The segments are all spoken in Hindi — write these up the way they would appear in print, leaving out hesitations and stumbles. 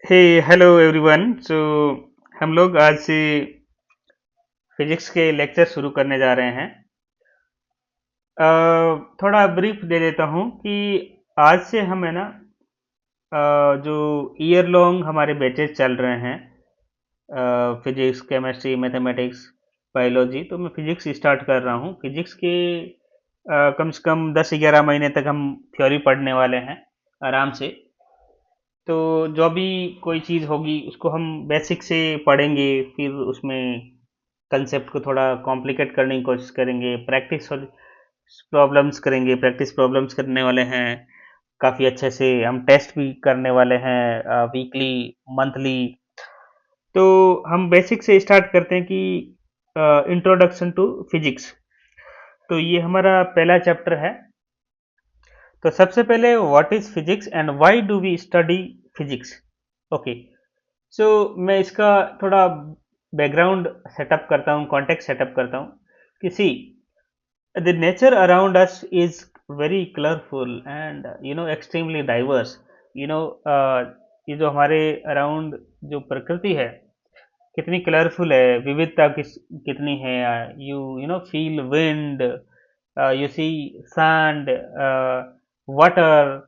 हे हेलो एवरीवन। हम लोग आज से फिजिक्स के लेक्चर शुरू करने जा रहे हैं। थोड़ा ब्रीफ दे देता हूँ कि आज से हम है ना जो ईयर लॉन्ग हमारे बैचेस चल रहे हैं, फिजिक्स केमिस्ट्री मैथमेटिक्स बायोलॉजी। तो मैं फिजिक्स स्टार्ट कर रहा हूँ। फिजिक्स के कम से कम 10-11 महीने तक हम थ्योरी पढ़ने वाले हैं आराम से। तो जो भी कोई चीज़ होगी उसको हम बेसिक से पढ़ेंगे, फिर उसमें कंसेप्ट को थोड़ा कॉम्प्लिकेट करने की कोशिश करेंगे, प्रैक्टिस प्रॉब्लम्स करने वाले हैं। काफ़ी अच्छे से हम टेस्ट भी करने वाले हैं, वीकली मंथली। तो हम बेसिक से स्टार्ट करते हैं कि इंट्रोडक्शन टू फिजिक्स। तो ये हमारा पहला चैप्टर है। तो सबसे पहले what is physics and why do we study physics. Okay. So मैं इसका थोड़ा बैकग्राउंड सेटअप करता हूँ, कॉन्टेक्स्ट सेटअप करता हूँ कि सी the nature around us is very colorful and extremely diverse. you know uh, ये जो हमारे अराउंड जो प्रकृति है कितनी कलरफुल है, विविधता कितनी है। You know feel wind, you see sand, water,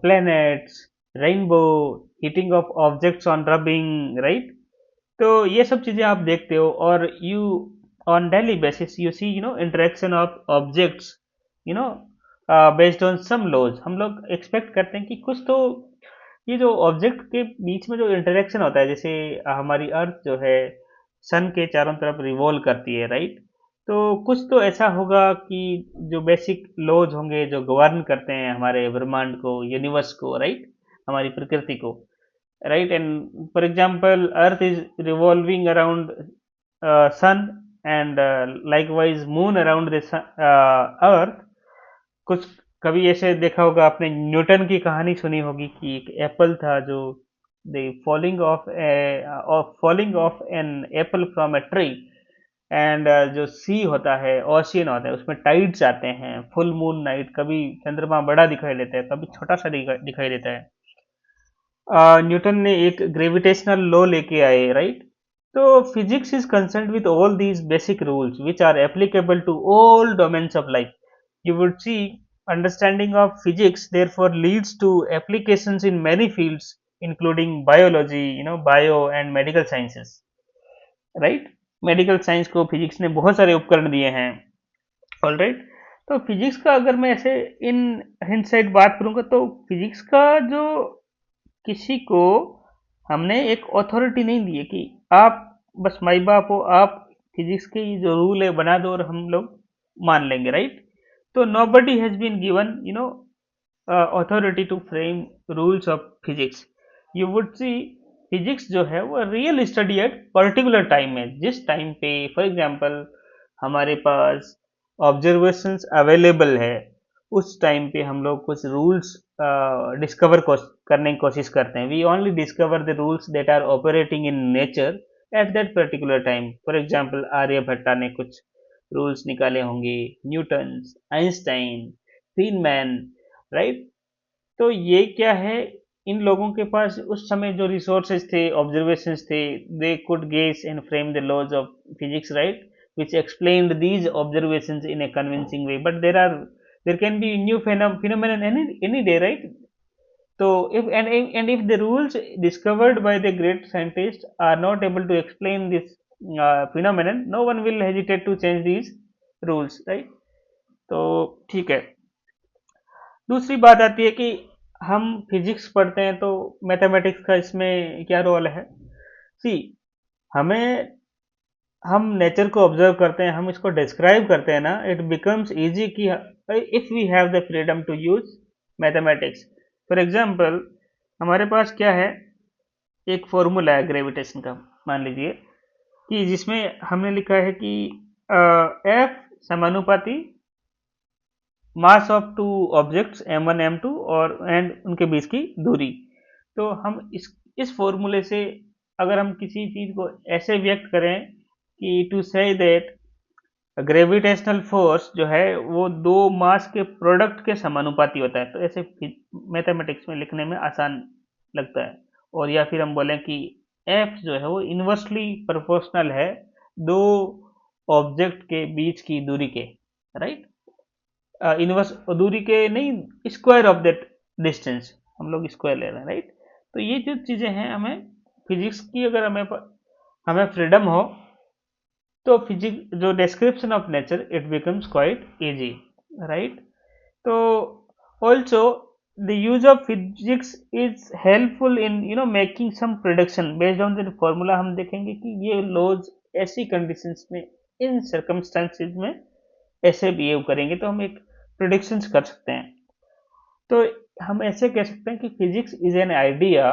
planets, rainbow, heating of objects on rubbing, right? तो ये सब चीजें आप देखते हो, और you on daily basis you see interaction of objects, you know based on some laws. हम लोग एक्सपेक्ट करते हैं कि कुछ तो ये जो ऑब्जेक्ट के बीच में जो इंटरेक्शन होता है, जैसे हमारी अर्थ जो है सन के चारों तरफ रिवॉल्व करती है, राइट? तो कुछ तो ऐसा होगा कि जो बेसिक लॉज होंगे जो गवर्न करते हैं हमारे ब्रह्मांड को, यूनिवर्स को, राइट? हमारी प्रकृति को, right? And for example, earth is revolving around sun, and likewise moon around the earth. कुछ कभी ऐसे देखा होगा आपने, न्यूटन की कहानी सुनी होगी कि एक एप्पल था जो the falling of an apple from a tree, and जो सी होता है, ओशियन होता है, उसमें टाइड्स आते हैं, फुल मून नाइट, कभी चंद्रमा बड़ा दिखाई देता है, कभी छोटा सा दिखाई देता है। न्यूटन ने एक ग्रेविटेशनल लॉ लेके आए, राइट? तो physics is concerned with all these basic rules which are applicable to all domains of life. You would see understanding of physics therefore leads to applications in many fields including biology, bio and medical sciences, right? Medical science को फिजिक्स ने बहुत सारे उपकरण दिए हैं। ऑलराइट। तो फिजिक्स का अगर मैं ऐसे इन हिंडसाइट बात करूंगा, तो फिजिक्स का जो किसी को हमने एक अथॉरिटी नहीं दी है कि आप बस माई बाप हो, आप फिजिक्स के जो रूल है बना दो और हम लोग मान लेंगे, राइट? तो nobody has been given authority to frame rules of physics. You would see physics जो है वो real study at particular time में, जिस टाइम पे फॉर एग्जांपल हमारे पास ऑब्जर्वेशंस अवेलेबल है, उस टाइम पे हम लोग कुछ रूल्स डिस्कवर करने की कोशिश करते हैं। We only discover the rules that are operating in nature at that particular time. For example Aryabhata ने कुछ रूल्स निकाले होंगे, न्यूटन, आइंस्टाइन, फीनमैन, राइट? तो ये क्या है, इन लोगों के पास उस समय जो रिसोर्सेज थे, ऑब्जर्वेशंस थे, they could guess and frame the laws of physics, right? which explained these observations in a convincing way. But there can be new phenomenon any day, right? So if the rules discovered by the great scientists are not able to explain this phenomenon, no one will hesitate to change these rules, right? तो ठीक है। दूसरी बात आती है कि हम फिजिक्स पढ़ते हैं तो मैथमेटिक्स का इसमें क्या रोल है। सी हमें हम नेचर को ऑब्जर्व करते हैं, हम इसको डिस्क्राइब करते हैं ना, इट बिकम्स इजी कि if we have the freedom to use mathematics. For example हमारे पास क्या है, एक फॉर्मूला है ग्रेविटेशन का, मान लीजिए कि जिसमें हमने लिखा है कि एफ समानुपाती mass of two objects m1 m2 और एंड उनके बीच की दूरी। तो हम इस फॉर्मूले से अगर हम किसी चीज को ऐसे व्यक्त करें कि to say that gravitational force जो है वो दो मास के प्रोडक्ट के समानुपाती होता है, तो ऐसे मैथमेटिक्स में लिखने में आसान लगता है। और या फिर हम बोलें कि एफ जो है वो इन्वर्सली प्रोपोर्शनल है दो ऑब्जेक्ट के बीच की दूरी के, राइट। इनवर्स दूरी के नहीं, स्क्वायर ऑफ दैट डिस्टेंस, हम लोग स्क्वायर ले रहे हैं, राइट। तो ये जो चीजें हैं, हमें फिजिक्स की अगर हमें फ्रीडम हो तो फिजिक्स जो description of nature it becomes quite easy, right. तो also the use of physics is helpful in making some prediction based on the formula. हम देखेंगे कि ये लॉज ऐसी कंडीशंस में, इन सर्कमस्टेंसेस में ऐसे बिहेव करेंगे तो हम एक प्रिडिक्शंस कर सकते हैं। तो हम ऐसे कह सकते हैं कि physics is an idea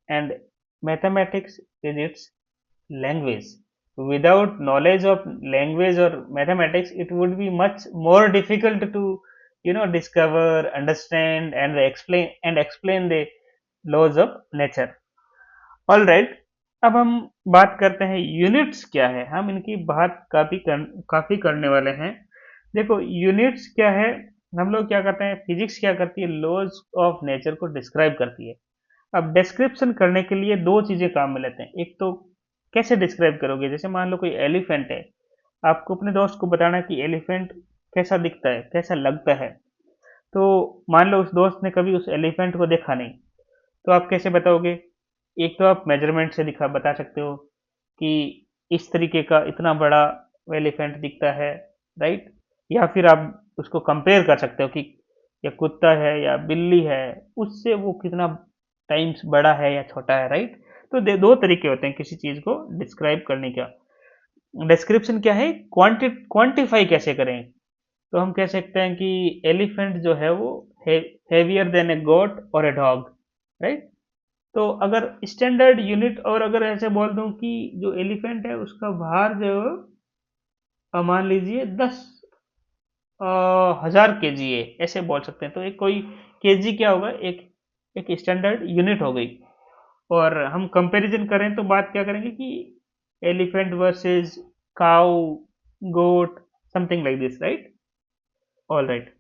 and mathematics is it's language. Without knowledge of language or mathematics, it would be much more difficult to discover, understand and explain the laws of nature. All right. अब हम बात करते हैं यूनिट्स क्या है। हम इनकी बात काफी करने वाले हैं। देखो यूनिट्स क्या है, हम लोग क्या करते हैं, फिजिक्स क्या करती है, लॉज ऑफ नेचर को डिस्क्राइब करती है। अब डिस्क्रिप्शन करने के लिए दो चीजें काम में लेते हैं। एक तो कैसे डिस्क्राइब करोगे, जैसे मान लो कोई एलिफेंट है, आपको अपने दोस्त को बताना है कि एलिफेंट कैसा दिखता है, कैसा लगता है। तो मान लो उस दोस्त ने कभी उस एलिफेंट को देखा नहीं, तो आप कैसे बताओगे। एक तो आप मेजरमेंट से दिखा बता सकते हो कि इस तरीके का इतना बड़ा एलिफेंट दिखता है, राइट। या फिर आप उसको कंपेयर कर सकते हो कि या कुत्ता है या बिल्ली है, उससे वो कितना टाइम्स बड़ा है या छोटा है, राइट। तो दो तरीके होते हैं किसी चीज को डिस्क्राइब करने का। डिस्क्रिप्शन क्या है, क्वांटिफाई कैसे करें। तो हम कह सकते हैं कि एलिफेंट जो है वो हेवियर देन ए गोट और ए डॉग, राइट। तो अगर स्टैंडर्ड यूनिट और अगर ऐसे बोल दूं कि जो एलिफेंट है उसका भार जो मान लीजिए 10,000 kg है, ऐसे बोल सकते हैं। तो एक कोई केजी क्या होगा, एक एक स्टैंडर्ड यूनिट हो गई। और हम कंपैरिजन करें तो बात क्या करेंगे कि elephant versus cow, goat, something like this, right. All right.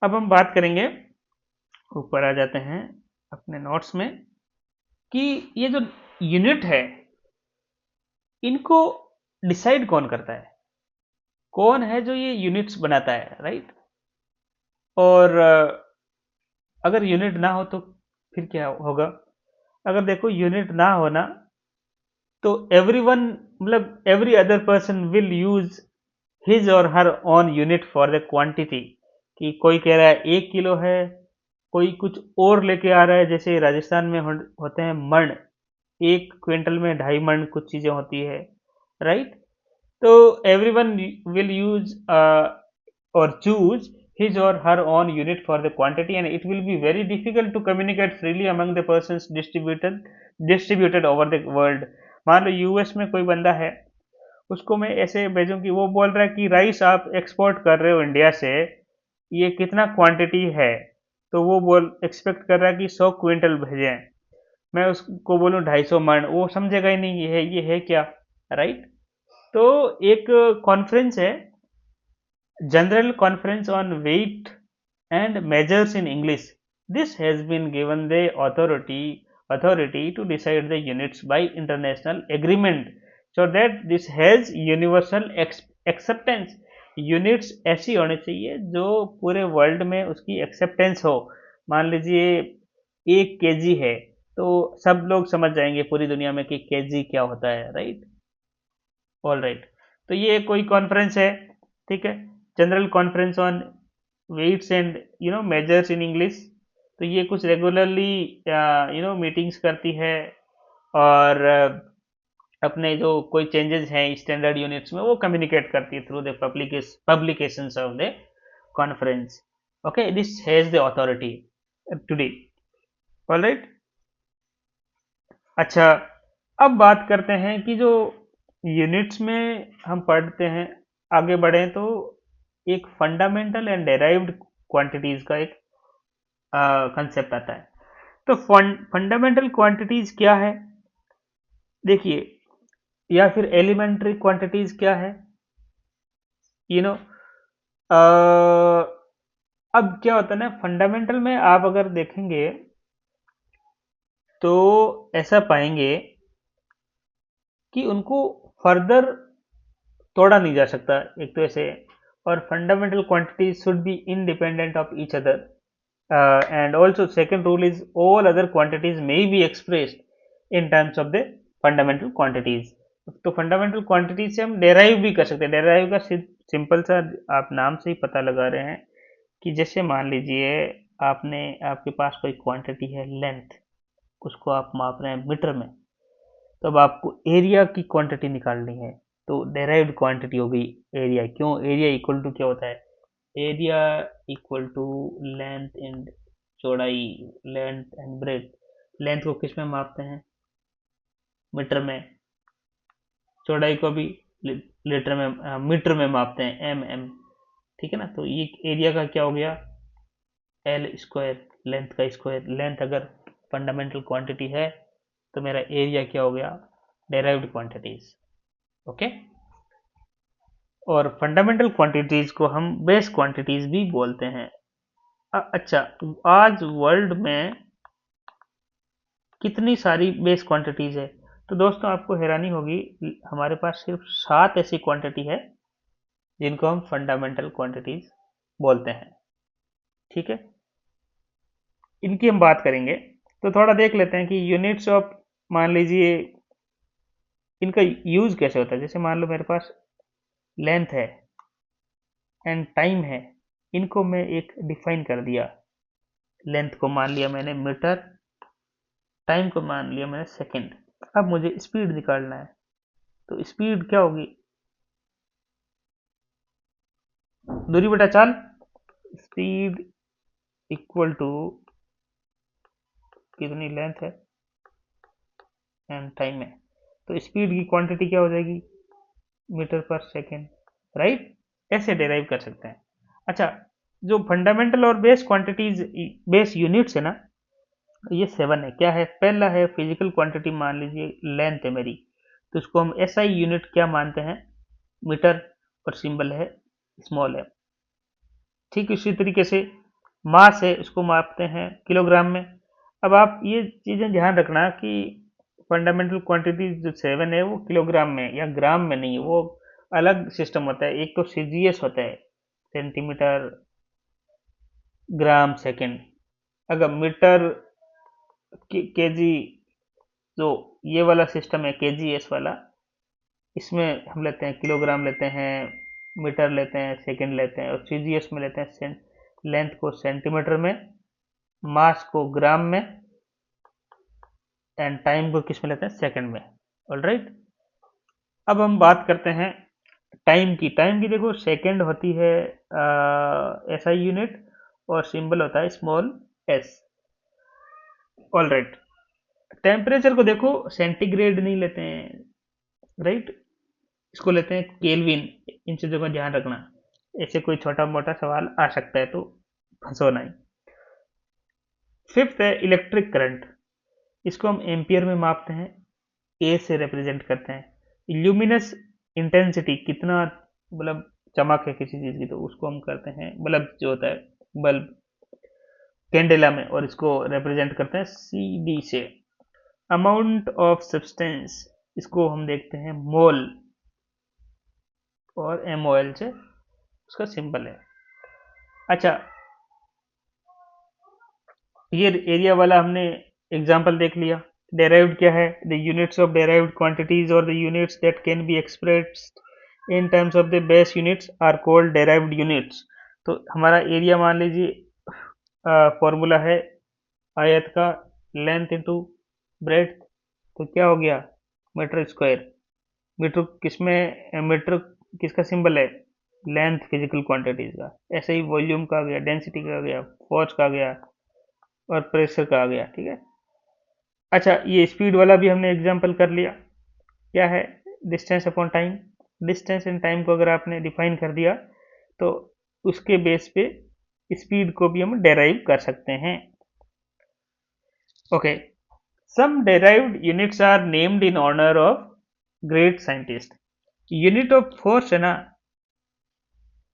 अब हम बात करेंगे, ऊपर आ जाते हैं अपने नोट्स में, कि ये जो यूनिट है इनको डिसाइड कौन करता है, कौन है जो ये यूनिट्स बनाता है, राइट। और अगर यूनिट ना हो तो फिर क्या होगा। अगर देखो यूनिट ना होना तो एवरीवन, मतलब every other person will use his or her own unit for the quantity. कि कोई कह रहा है 1 किलो है, कोई कुछ और लेके आ रहा है, जैसे राजस्थान में होते हैं मण, 1 क्विंटल में 2.5 मण कुछ चीजें होती है, राइट। तो everyone will use or choose his or her own unit for the quantity, and it will be very difficult to communicate freely among the persons distributed over the world. मान लो यूएस में कोई बंदा है, उसको मैं ऐसे भेजूं कि वो बोल रहा है कि राइस आप एक्सपोर्ट कर रहे हो इंडिया से, ये कितना क्वांटिटी है। तो वो एक्सपेक्ट कर रहा है कि 100 क्विंटल भेजें। मैं उसको बोलूं 250 मण, वो समझेगा ही नहीं ये है क्या, राइट। तो एक कॉन्फ्रेंस है, General Conference on Weight and Measures in English. This has been given the authority to decide the units by international agreement, so that this has universal acceptance. Units ऐसी होनी चाहिए जो पूरे वर्ल्ड में उसकी एक्सेप्टेंस हो। मान लीजिए 1 kg है, तो सब लोग समझ जाएंगे पूरी दुनिया में कि केजी क्या होता है, राइट। All right. तो ये कोई कॉन्फ्रेंस है, ठीक है, general conference on weights and measures in English. तो ये कुछ रेगुलरली मीटिंग्स करती है, और अपने जो कोई चेंजेस हैं स्टैंडर्ड यूनिट्स में वो कम्युनिकेट करती है through the publications of the conference. Okay, this has the authority today. All right. अच्छा, अब बात करते हैं कि जो यूनिट्स में हम पढ़ते हैं, आगे बढ़े तो एक फंडामेंटल एंड डेराइव्ड क्वांटिटीज का एक कंसेप्ट आता है। तो फंडामेंटल क्वांटिटीज क्या है, देखिए, या फिर एलिमेंट्री क्वांटिटीज क्या है, यू नो। अब क्या होता है ना, फंडामेंटल में आप अगर देखेंगे तो ऐसा पाएंगे कि उनको फर्दर तोड़ा नहीं जा सकता, एक तो ऐसे। और fundamental quantities should be independent of each other, and also second rule is all other quantities may be expressed in terms of the fundamental quantities। तो फंडामेंटल क्वांटिटी से हम डेराइव भी कर सकते हैं। डेराइव का सिंपल सा आप नाम से ही पता लगा रहे हैं कि जैसे मान लीजिए आपके पास कोई क्वांटिटी है लेंथ, उसको आप माप रहे हैं मीटर में, तो अब आपको एरिया की क्वांटिटी निकालनी है, तो डेराइव्ड क्वांटिटी हो गई एरिया। क्यों? एरिया इक्वल टू क्या होता है? Area equal to length and चौड़ाई, लेंथ एंड ब्रेथ। लेंथ को किस में मापते हैं? मीटर में। चौड़ाई को भी लीटर में, मीटर में मापते हैं, एम। ठीक है ना? तो ये एरिया का क्या हो गया? एल स्क्वायर, लेंथ का स्क्वायर। लेंथ अगर फंडामेंटल क्वांटिटी है तो मेरा एरिया क्या हो गया? Derived quantities. ओके। और फंडामेंटल क्वांटिटीज को हम बेस क्वांटिटीज भी बोलते हैं। अच्छा, आज वर्ल्ड में कितनी सारी बेस क्वांटिटीज है? तो दोस्तों आपको हैरानी होगी, हमारे पास सिर्फ 7 ऐसी क्वांटिटी है जिनको हम फंडामेंटल क्वांटिटीज बोलते हैं। ठीक है, इनकी हम बात करेंगे। तो थोड़ा देख लेते हैं कि यूनिट्स ऑफ, मान लीजिए इनका यूज कैसे होता है। जैसे मान लो मेरे पास लेंथ है एंड टाइम है, इनको मैं एक डिफाइन कर दिया। लेंथ को मान लिया मैंने मीटर, टाइम को मान लिया मैंने सेकंड। अब मुझे स्पीड निकालना है, तो स्पीड क्या होगी? दूरी बटा चाल। स्पीड इक्वल टू कितनी लेंथ है एंड टाइम है, तो स्पीड की क्वांटिटी क्या हो जाएगी? मीटर पर सेकेंड। राइट? ऐसे डेराइव कर सकते हैं। अच्छा, जो फंडामेंटल और बेस क्वांटिटीज, बेस यूनिट्स है ना, ये 7 है। क्या है? पहला है फिजिकल क्वांटिटी, मान लीजिए लेंथ है मेरी, तो उसको हम एसआई यूनिट क्या मानते हैं? मीटर, और सिंबल है स्मॉल है। ठीक इसी तरीके से मास है, उसको मापते हैं किलोग्राम में। अब आप ये चीज़ें ध्यान रखना कि फंडामेंटल क्वांटिटी जो 7 है वो किलोग्राम में या ग्राम में नहीं है, वो अलग सिस्टम होता है। एक तो सीजीएस होता है, सेंटीमीटर ग्राम सेकंड। अगर मीटर केजी, जो ये वाला सिस्टम है केजीएस वाला, इसमें हम लेते हैं किलोग्राम लेते हैं, मीटर लेते हैं, सेकंड लेते हैं, और सीजीएस में लेते हैं लेंथ को सेंटीमीटर में, मास को ग्राम में, एंड टाइम को किस में लेते हैं? सेकंड में। ऑलराइट, अब हम बात करते हैं टाइम की। टाइम की देखो, सेकंड होती है एसआई यूनिट, और सिंबल होता है स्मॉल एस। ऑलराइट, टेम्परेचर को देखो, सेंटीग्रेड नहीं लेते हैं, राइट, इसको लेते हैं केल्विन। इन चीज़ों का ध्यान रखना, ऐसे कोई छोटा मोटा सवाल आ सकता है तो फंसो नहीं। फिफ्थ है इलेक्ट्रिक करंट, इसको हम एम्पियर में मापते हैं, ए से रिप्रेजेंट करते हैं। ल्यूमिनस इंटेंसिटी, कितना मतलब चमक है किसी चीज़ की, तो उसको हम करते हैं बल्ब जो होता है, बल्ब कैंडेला में, और इसको रिप्रेजेंट करते हैं सी डी से। अमाउंट ऑफ सब्सटेंस, इसको हम देखते हैं मोल, और एम ओ एल से उसका सिंबल है। अच्छा, ये एरिया वाला हमने एग्जांपल देख लिया। डेराइव्ड क्या है? The units of derived quantities or the units that can be expressed in terms of the base units are called derived units. तो हमारा एरिया मान लीजिए फॉर्मूला है आयत का लेंथ इंटू ब्रेथ, तो क्या हो गया? Metre square. मीटर किसमें, मीटर किसका सिंबल है? लेंथ फिजिकल क्वांटिटीज का। ऐसे ही वॉल्यूम का आ गया, डेंसिटी का आ गया, फोर्स का आ गया, और प्रेशर का आ गया। ठीक है। अच्छा, ये स्पीड वाला भी हमने एग्जांपल कर लिया। क्या है? Distance upon time. Distance and time को अगर आपने डिफाइन कर दिया तो उसके बेस पे स्पीड को भी हम डेराइव कर सकते हैं। Okay, some derived units are named in honour of great scientist. Unit of force है ना,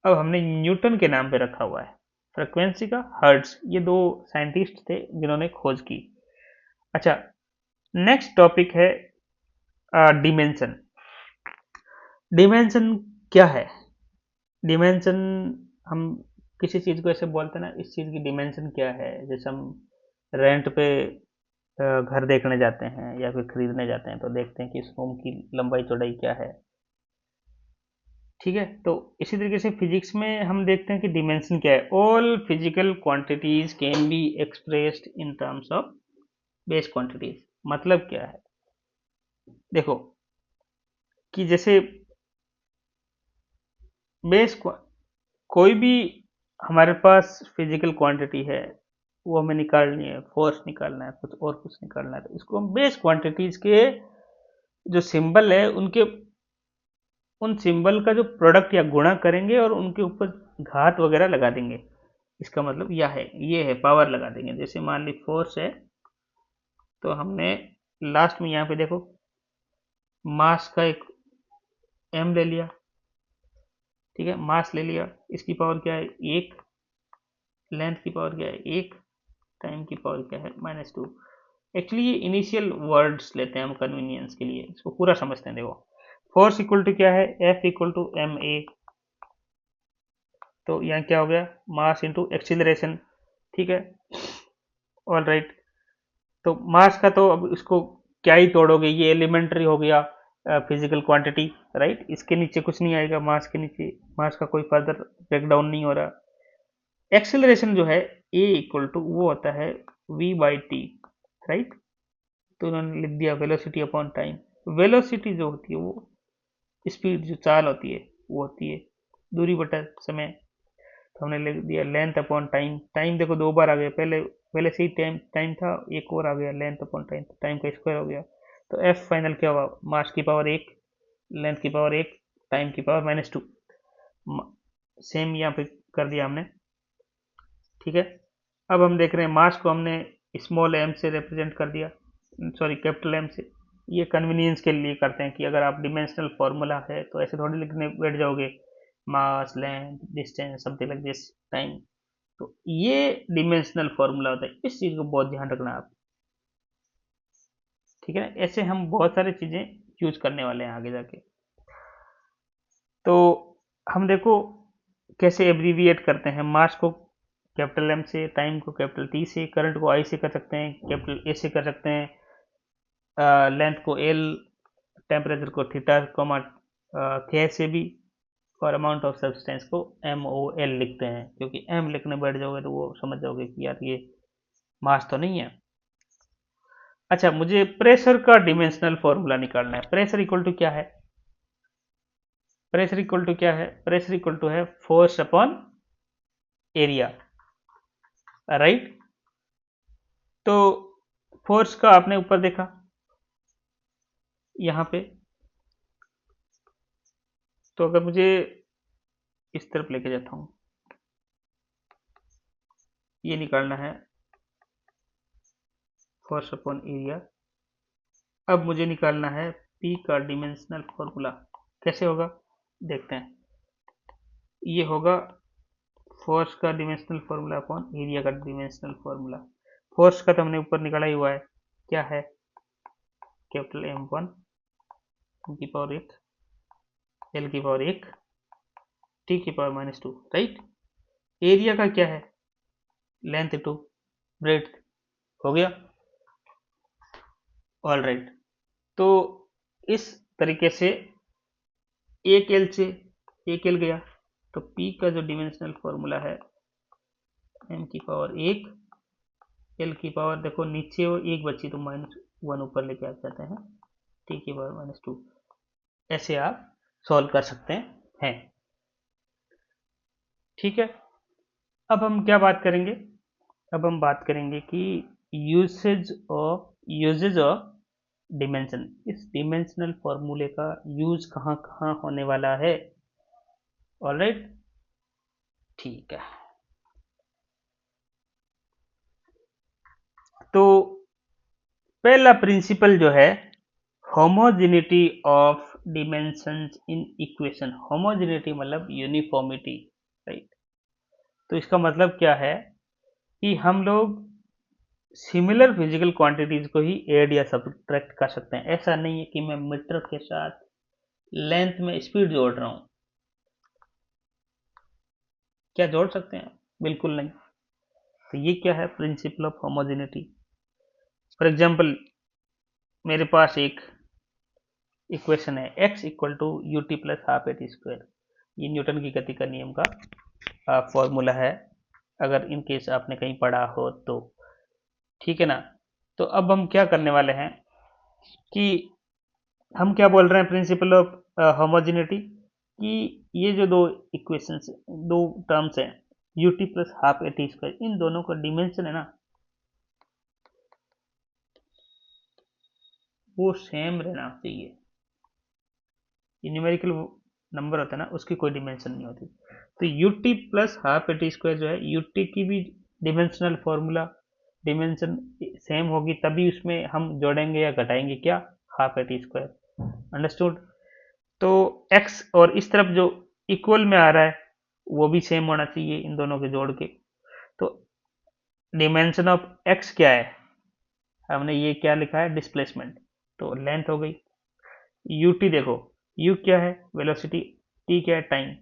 अब हमने न्यूटन के नाम पे रखा हुआ है। फ्रीक्वेंसी का हर्ट्ज, ये दो साइंटिस्ट थे जिन्होंने खोज की। अच्छा, नेक्स्ट टॉपिक है डिमेंशन। डिमेंशन क्या है? डिमेंशन, हम किसी चीज को ऐसे बोलते हैं ना, इस चीज की डिमेंशन क्या है। जैसे हम रेंट पे घर देखने जाते हैं या फिर खरीदने जाते हैं तो देखते हैं कि इस रूम की लंबाई चौड़ाई क्या है। ठीक है, तो इसी तरीके से फिजिक्स में हम देखते हैं कि डिमेंशन क्या है। All physical quantities can be expressed in terms of base quantities. मतलब क्या है? देखो कि जैसे बेस, कोई भी हमारे पास फिजिकल क्वांटिटी है, वो हमें निकालनी है, फोर्स निकालना है, कुछ और कुछ निकालना है, तो इसको हम बेस क्वांटिटीज के जो सिंबल है उनके, उन सिंबल का जो प्रोडक्ट या गुणा करेंगे और उनके ऊपर घात वगैरह लगा देंगे। इसका मतलब यह है, ये है पावर लगा देंगे। जैसे मान ली फोर्स है, तो हमने लास्ट में यहाँ पे देखो मास का एक एम ले लिया। ठीक है, मास ले लिया, इसकी पावर क्या है 1, लेंथ की पावर क्या है 1, टाइम की पावर क्या है -2। एक्चुअली ये इनिशियल वर्ड्स लेते हैं हम कन्वीनियंस के लिए, इसको पूरा समझते हैं। देखो फोर्स इक्वल टू क्या है, F equal to M A. तो यहाँ क्या हो गया, मास इंटू एक्सीलरेशन। ठीक है, ऑल राइट। तो मास का तो अब इसको क्या ही तोड़ोगे, ये एलिमेंट्री हो गया फिजिकल क्वांटिटी, राइट। इसके नीचे कुछ नहीं आएगा, मास के नीचे मास का कोई फर्दर ब्रेकडाउन नहीं हो रहा। एक्सेलरेशन जो है ए इक्वल टू वो होता है वी बाई टी, राइट। तो उन्होंने लिख दिया वेलोसिटी अपॉन टाइम। वेलोसिटी जो होती है वो स्पीड, जो चाल होती है वो होती है दूरी बटा समय। तो हमने लिख दिया लेंथ अपॉन टाइम। टाइम देखो दो बार आ गया, पहले पहले से ही टाइम टाइम था, एक और आ गया लेंथ अपॉन टाइम, टाइम का स्क्वायर हो गया। तो एफ फाइनल क्या हुआ, मास की पावर 1, लेंथ की पावर 1, टाइम की पावर -2। सेम यहाँ पे कर दिया हमने। ठीक है, अब हम देख रहे हैं मास को हमने स्मॉल एम से रिप्रेजेंट कर दिया, सॉरी कैपिटल एम से। ये कन्वीनियंस के लिए करते हैं कि अगर आप डिमेंशनल फॉर्मूला है तो ऐसे थोड़ी लिखने बैठ जाओगे, मास length distance something like this time. तो ये डिमेंशनल फॉर्मूला होता है, इस चीज को बहुत ध्यान रखना आप। ठीक है ना, ऐसे हम बहुत सारी चीजें यूज करने वाले हैं आगे जाके। तो हम देखो कैसे एब्रीविएट करते हैं मास को कैपिटल एम से, टाइम को कैपिटल टी से, करंट को आई से कर सकते हैं, कैपिटल ए से कर सकते हैं, लेंथ को एल, टेम्परेचर को थीटा कोमा के से भी, और अमाउंट ऑफ सब्सटेंस को एम ओ एल लिखते हैं। क्योंकि एम लिखने बैठ जाओगे तो वो समझ जाओगे कि यार ये मास तो नहीं है। अच्छा, मुझे प्रेशर का डिमेंशनल फॉर्मूला निकालना है। प्रेशर इक्वल टू क्या है, प्रेशर इक्वल टू क्या है, प्रेशर इक्वल टू है फोर्स अपॉन एरिया, राइट। तो फोर्स का आपने ऊपर देखा यहां पे, तो अगर मुझे इस तरफ लेके जाता हूं, ये निकालना है फोर्स अपॉन एरिया। अब मुझे निकालना है पी का डिमेंशनल फॉर्मूला। कैसे होगा देखते हैं। ये होगा फोर्स का डिमेंशनल फॉर्मूला अपॉन एरिया का डिमेंशनल फॉर्मूला। फोर्स का तो हमने ऊपर निकाला ही हुआ है, क्या है कैपिटल M1, एम की पावर 1, एल की पावर 1, टी की पावर -2, राइट। एरिया का क्या है, लेंथ टू ब्रेथ, हो गया, ऑल राइट। तो इस तरीके से एक एल से एक एल गया, तो पी का जो डिमेंशनल फॉर्मूला है एम की पावर 1, एल की पावर देखो नीचे वो एक बची तो -1 ऊपर लेके आ जाते हैं, टी की पावर -2। ऐसे आप सॉल्व कर सकते हैं। ठीक है, अब हम क्या बात करेंगे, अब हम बात करेंगे कि यूजेज ऑफ डिमेंशन। इस डिमेंशनल फॉर्मूले का यूज कहाँ कहाँ होने वाला है। ऑलराइट, ठीक है। तो पहला प्रिंसिपल जो है, homogeneity of dimensions in equation. Homogeneity मतलब यूनिफॉर्मिटी, राइट। तो इसका मतलब क्या है कि हम लोग सिमिलर फिजिकल क्वांटिटीज को ही ऐड या सब्ट्रैक्ट कर सकते हैं। ऐसा नहीं है कि मैं मीटर के साथ लेंथ में स्पीड जोड़ रहा हूं। क्या जोड़ सकते हैं? बिल्कुल नहीं। तो ये क्या है? Principle of homogeneity. For example, मेरे पास एक इक्वेशन है x equal to U T plus half A T square. ये न्यूटन की गति का नियम का फॉर्मूला है, अगर इन केस आपने कहीं पढ़ा हो तो। ठीक है ना? तो अब हम क्या करने वाले हैं कि हम क्या बोल रहे हैं प्रिंसिपल ऑफ होमोजेनिटी, कि ये जो दो इक्वेशंस, दो टर्म्स हैं, u T plus half A T square, इन दोनों का डिमेंशन है ना, वो सेम रहना चाहिए। ये न्यूमेरिकल नंबर होता है ना, उसकी कोई डिमेंशन नहीं होती। तो U T plus half A T square जो है, यू टी की भी डिमेंशनल फॉर्मूला, डिमेंशन सेम होगी, तभी उसमें हम जोड़ेंगे या घटाएंगे क्या, half A T square. Understood? तो x और इस तरफ जो इक्वल में आ रहा है वो भी सेम होना चाहिए इन दोनों के जोड़ के। तो डिमेंशन ऑफ x क्या है? हमने ये क्या लिखा है? डिस्प्लेसमेंट। तो लेंथ हो गई। यू टी देखो, u क्या है? वेलोसिटी। t क्या है? टाइम।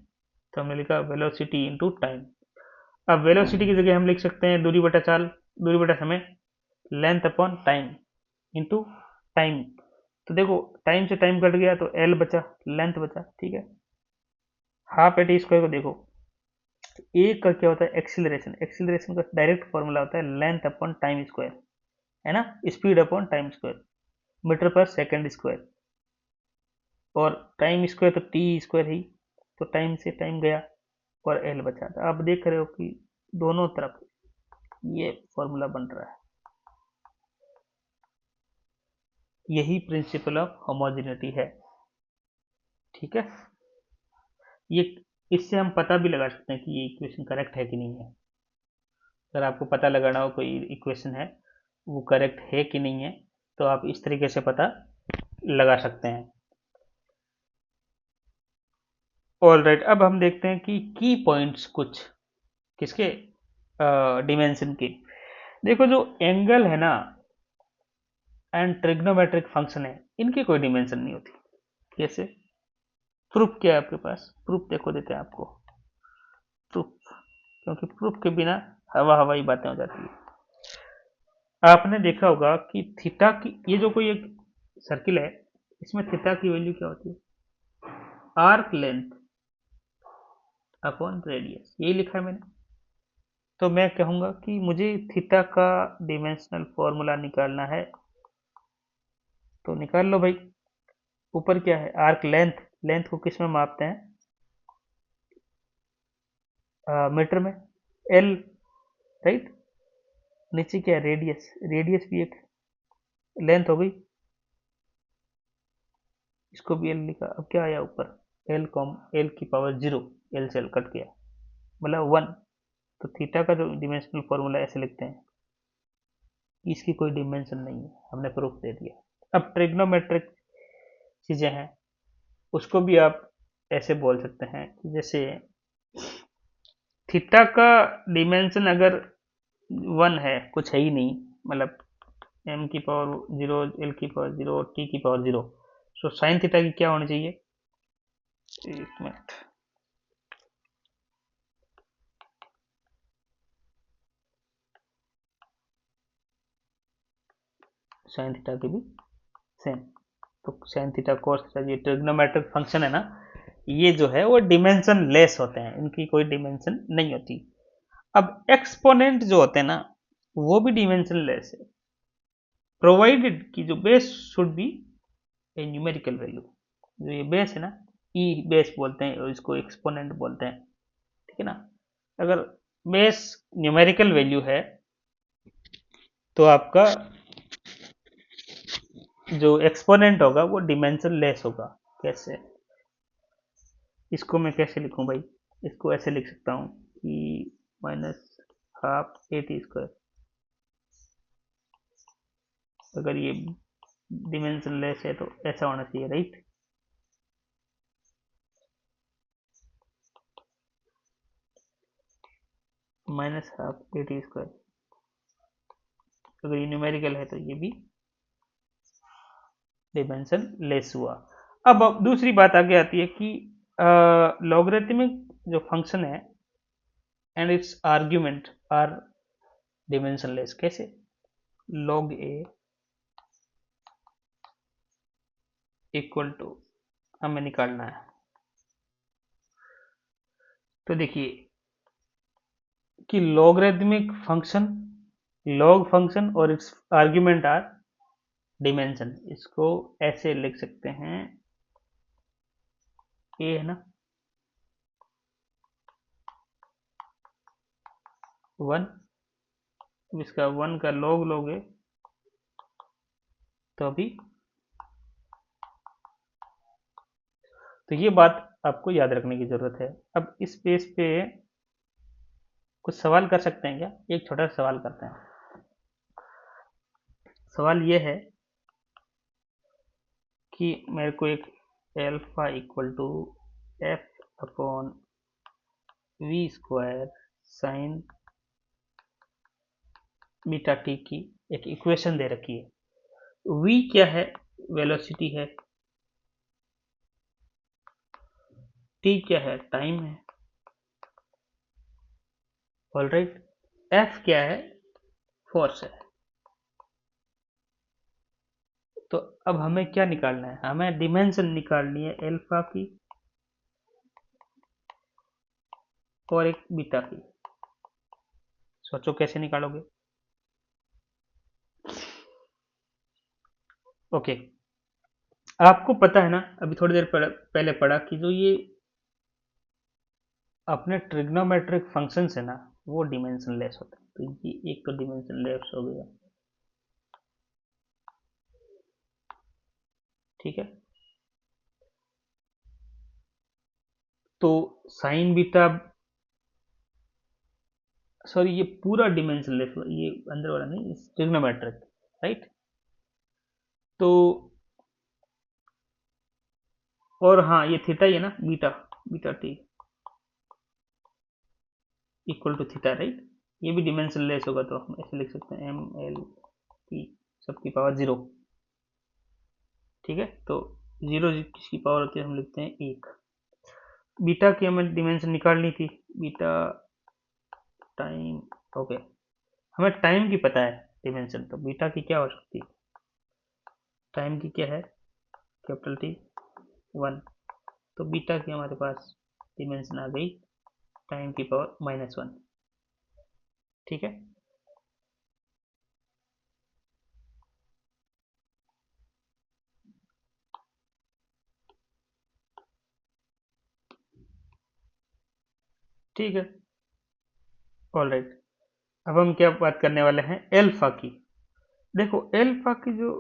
तो हमने लिखा वेलोसिटी इंटू टाइम। अब वेलोसिटी की जगह हम लिख सकते हैं दूरी बटा चाल, दूरी बटा समय, length upon time into time. तो देखो, टाइम से टाइम कट गया तो एल बचा, लेंथ बचा। ठीक है? हाफ ए टी स्क्वायर को देखो, ए का क्या होता है? एक्सिलरेशन। एक्सिलरेशन का डायरेक्ट फॉर्मूला होता है लेंथ अपॉन टाइम स्क्वायर, है ना? Speed upon time square, metre पर सेकंड स्क्वायर। और टाइम स्क्वायर तो टी स्क्वायर ही, तो टाइम से टाइम गया और एल बचा। तो आप देख रहे हो कि दोनों तरफ ये फॉर्मूला बन रहा है। यही प्रिंसिपल ऑफ होमोजेनिटी है। ठीक है? ये, इससे हम पता भी लगा सकते हैं कि ये इक्वेशन करेक्ट है कि नहीं है। अगर आपको पता लगाना हो कोई इक्वेशन है वो करेक्ट है कि नहीं है, तो आप इस तरीके से पता लगा सकते हैं। ऑल राइट, अब हम देखते हैं कि की पॉइंट्स कुछ किसके डिमेंशन के। देखो, जो एंगल है ना एंड ट्रिग्नोमेट्रिक फंक्शन है, इनकी कोई डिमेंशन नहीं होती। कैसे? प्रूफ क्या है आपके पास? प्रूफ देखो, देते हैं आपको प्रूफ, क्योंकि प्रूफ के बिना हवा हवाई बातें हो जाती है। आपने देखा होगा कि थीटा की, ये जो कोई एक सर्किल है, इसमें थीटा की वैल्यू क्या होती है? आर्क लेंथ अपॉन रेडियस, यही लिखा है मैंने। तो मैं कहूंगा कि मुझे थीटा का डिमेंशनल फॉर्मूला निकालना है, तो निकाल लो भाई। ऊपर क्या है? Arc length. लेंथ को किस में मापते हैं? मीटर में। L, right. नीचे क्या है? रेडियस। रेडियस भी एक लेंथ हो गई, इसको भी एल लिखा। अब क्या आया ऊपर? एल कॉम, एल की पावर जीरो, एल से एल कट गया, मतलब वन। तो थीटा का जो डिमेंशनल फॉर्मूला ऐसे लिखते हैं, इसकी कोई डिमेंशन नहीं है, हमने प्रूफ दे दिया। अब ट्रिग्नोमेट्रिक चीजें हैं, उसको भी आप ऐसे बोल सकते हैं कि जैसे थीटा का डिमेंशन अगर वन है, कुछ है ही नहीं, मतलब एम की पावर जीरो, एल की पावर जीरो, टी की पावर जीरो, तो साइन थीटा की क्या होनी चाहिए? एक मिनट, साइन थीटा की भी सेम। तो साइन थीटा कोस थीटा, ये ट्रिग्नोमेट्रिक फंक्शन है ना, ये जो है वो डिमेंशन लेस होते हैं, इनकी कोई डिमेंशन नहीं होती। अब एक्सपोनेंट जो होते हैं ना, वो भी डिमेंशन लेस है, प्रोवाइडेड कि जो base should be A numerical value. जो ये बेस है ना, ई बेस बोलते हैं और इसको एक्सपोनेंट बोलते हैं। ठीक है ना? अगर बेस न्यूमेरिकल वैल्यू है तो आपका जो एक्सपोनेंट होगा वो डिमेंशन लेस होगा। कैसे? इसको मैं कैसे लिखूं भाई? इसको ऐसे लिख सकता हूँ कि minus half A T square, अगर ये डिमेंशन लेस है तो ऐसा होना चाहिए, right? Minus half A T square अगर ये न्यूमेरिकल है तो ये भी डिमेंशन लेस हुआ। अब दूसरी बात आगे आती है कि लॉगरिथमिक जो फंक्शन है एंड इट्स आर्ग्यूमेंट आर डिमेंशनलेस। कैसे? log a इक्वल टू, हमें निकालना है, तो देखिए कि लॉगरिथमिक फंक्शन, लॉग फंक्शन और इट्स आर्ग्यूमेंट आर डिमेंशन। इसको ऐसे लिख सकते हैं, ए है ना 1, इसका 1 का लॉग लोगे तो अभी, तो ये बात आपको याद रखने की जरूरत है। अब इस पेज पे कुछ सवाल कर सकते हैं क्या? एक छोटा सा सवाल करते हैं। सवाल ये है कि मेरे को एक alpha equal to F upon V square sine beta T की एक इक्वेशन दे रखी है। वी क्या है? वेलोसिटी है। टी क्या है? टाइम है। ऑलराइट। एफ क्या है? फोर्स है। तो अब हमें क्या निकालना है? हमें डिमेंशन निकालनी है एल्फा की और एक बीटा की। सोचो कैसे निकालोगे? ओके, आपको पता है ना, अभी थोड़ी देर पहले पढ़ा कि जो ये अपने ट्रिग्नोमेट्रिक फंक्शन है ना, वो डिमेंशनलेस होता है। तो ये एक तो डिमेंशनलेस हो गया, ठीक है। तो साइन बीटा, सॉरी ये पूरा डिमेंशनलेस हुआ, ये अंदर वाला नहीं, ट्रिग्नोमेट्रिक, राइट। तो और हाँ, ये थीटा ही है ना, beta, beta T equal to theta, right. ये भी डिमेंशनलेस होगा, तो हम ऐसे लिख सकते हैं एम एल टी सबकी पावर 0, ठीक है। तो 0 किसकी पावर होती है? हम लिखते हैं 1। बीटा की हमें डिमेंशन निकालनी थी, बीटा टाइम, ओके। हमें टाइम की पता है डिमेंशन, तो बीटा की क्या हो सकती है? टाइम की क्या है? Capital T 1। तो बीटा की हमारे पास डिमेंशन आ गई टाइम की पावर -1, ठीक है। ठीक है, ऑल राइट। अब हम क्या बात करने वाले हैं? एल्फा की। देखो एल्फा की जो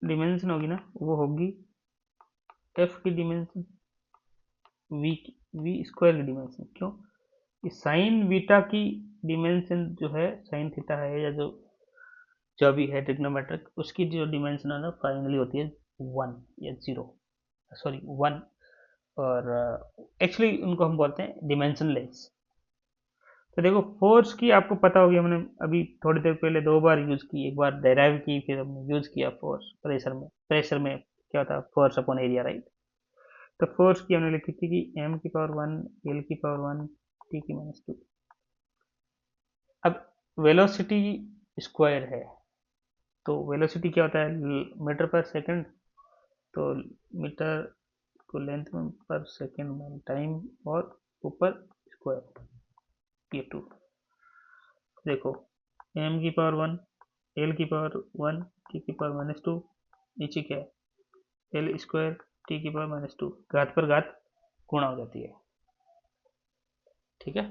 डिमेंशन होगी ना, वो होगी एफ की डिमेंशन वी की, वी स्क्वायर की डिमेंशन। क्यों? कि साइन बीटा की डिमेंशन जो है, साइन थीटा है या जो भी है ट्रिग्नोमेट्रिक, उसकी जो डिमेंशन है ना, फाइनली होती है 1 या 0, सॉरी 1। और एक्चुअली उनको हम बोलते हैं डिमेंशनलेस। तो देखो फोर्स की आपको पता होगी, हमने अभी थोड़ी देर पहले 2 बार यूज की, एक बार डेराइव की, फिर हमने यूज किया फोर्स प्रेशर में। प्रेशर में क्या होता है? Force upon area, right. तो फोर्स की हमने लिखी थी कि एम की पावर 1, एल की पावर 1, टी की -2। अब वेलोसिटी स्क्वायर है, तो वेलोसिटी क्या होता है? मीटर पर सेकंड। तो मीटर को लेंथ में पर सेकंड में टाइम और ऊपर स्क्वायर, ये 2। देखो एम की पावर 1, एल की पावर 1, टी की पावर -2, नीचे क्या है? एल स्क्वायर टी की पावर -2, घात पर घात गुणा हो जाती है, ठीक है।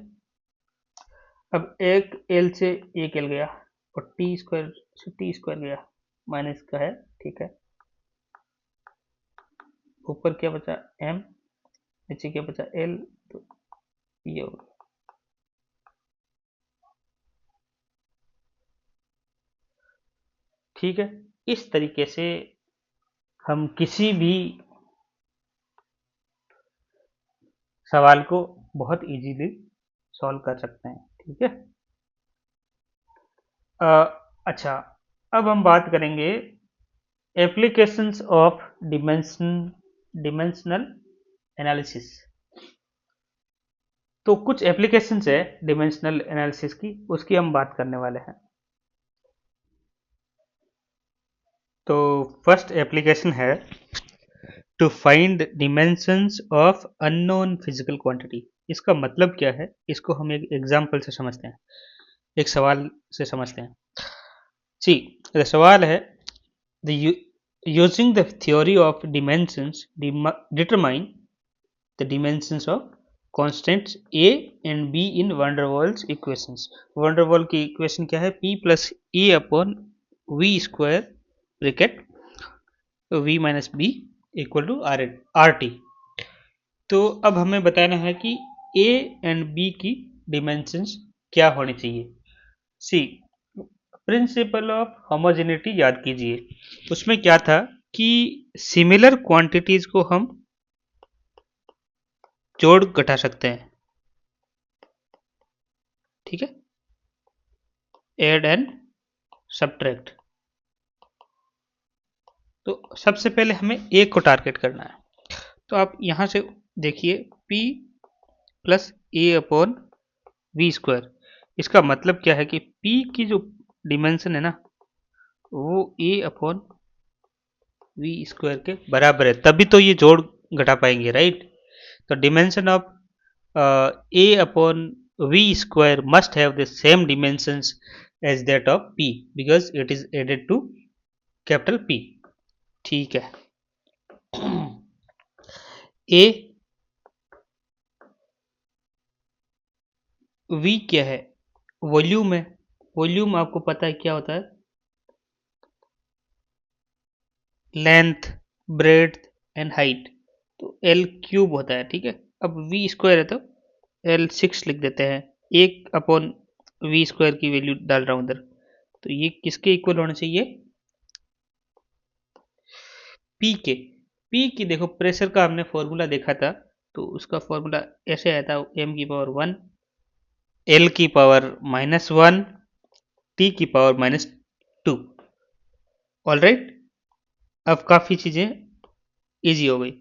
अब एक एल से एक एल गया और टी स्क्वायर से टी स्क्वायर गया, माइनस का है, ठीक है। ऊपर क्या बचा? एम, नीचे क्या बचा? एल। तो ये हो गया, ठीक है। इस तरीके से हम किसी भी सवाल को बहुत इजीली सॉल्व कर सकते हैं, ठीक है। अच्छा, अब हम बात करेंगे एप्लीकेशंस ऑफ डिमेंशनल एनालिसिस। तो कुछ एप्लीकेशंस है डिमेंशनल एनालिसिस की, उसकी हम बात करने वाले हैं। तो फर्स्ट एप्लीकेशन है to find dimensions of unknown physical quantity. इसका मतलब क्या है, इसको हम एक एग्जांपल से समझते हैं, एक सवाल से समझते हैं। सी, सवाल है the using the theory of dimensions determine the dimensions of constants a and b in van der Waals equations। van der Waals की इक्वेशन क्या है, p plus a upon v square bracket v minus b equal to R T. तो अब हमें बताना है कि a एंड b की डिमेंशंस क्या होनी चाहिए। सी, प्रिंसिपल ऑफ होमोजेनिटी याद कीजिए, उसमें क्या था कि सिमिलर क्वांटिटीज को हम जोड़ घटा सकते हैं, ठीक है, ऐड एंड सब्ट्रैक्ट। तो सबसे पहले हमें एक को टारगेट करना है। तो आप यहां से देखिए p plus A upon V square, इसका मतलब क्या है कि p की जो डिमेंशन है ना, वो a अपॉन वी स्क्वायर के बराबर है, तभी तो ये जोड़ घटा पाएंगे, राइट। तो dimension of a upon v square must have the same dimensions as that of p because it is added to capital P। ठीक है। a v क्या है, वॉल्यूम है। वॉल्यूम आपको पता है क्या होता है, लेंथ, ब्रेड्थ एंड हाइट। तो एल क्यूब होता है, ठीक है। अब वी स्क्वायर है तो एल 6 लिख देते हैं, एक अपॉन वी स्क्वायर की वैल्यू डाल रहा हूं उधर। तो ये किसके इक्वल होना चाहिए, पी के। पी की देखो, प्रेशर का हमने फॉर्मूला देखा था, तो उसका फॉर्मूला ऐसे आया था, एम की पावर 1, एल की पावर -1, टी की पावर -2। ऑल राइट, अब काफ़ी चीज़ें इजी हो गई।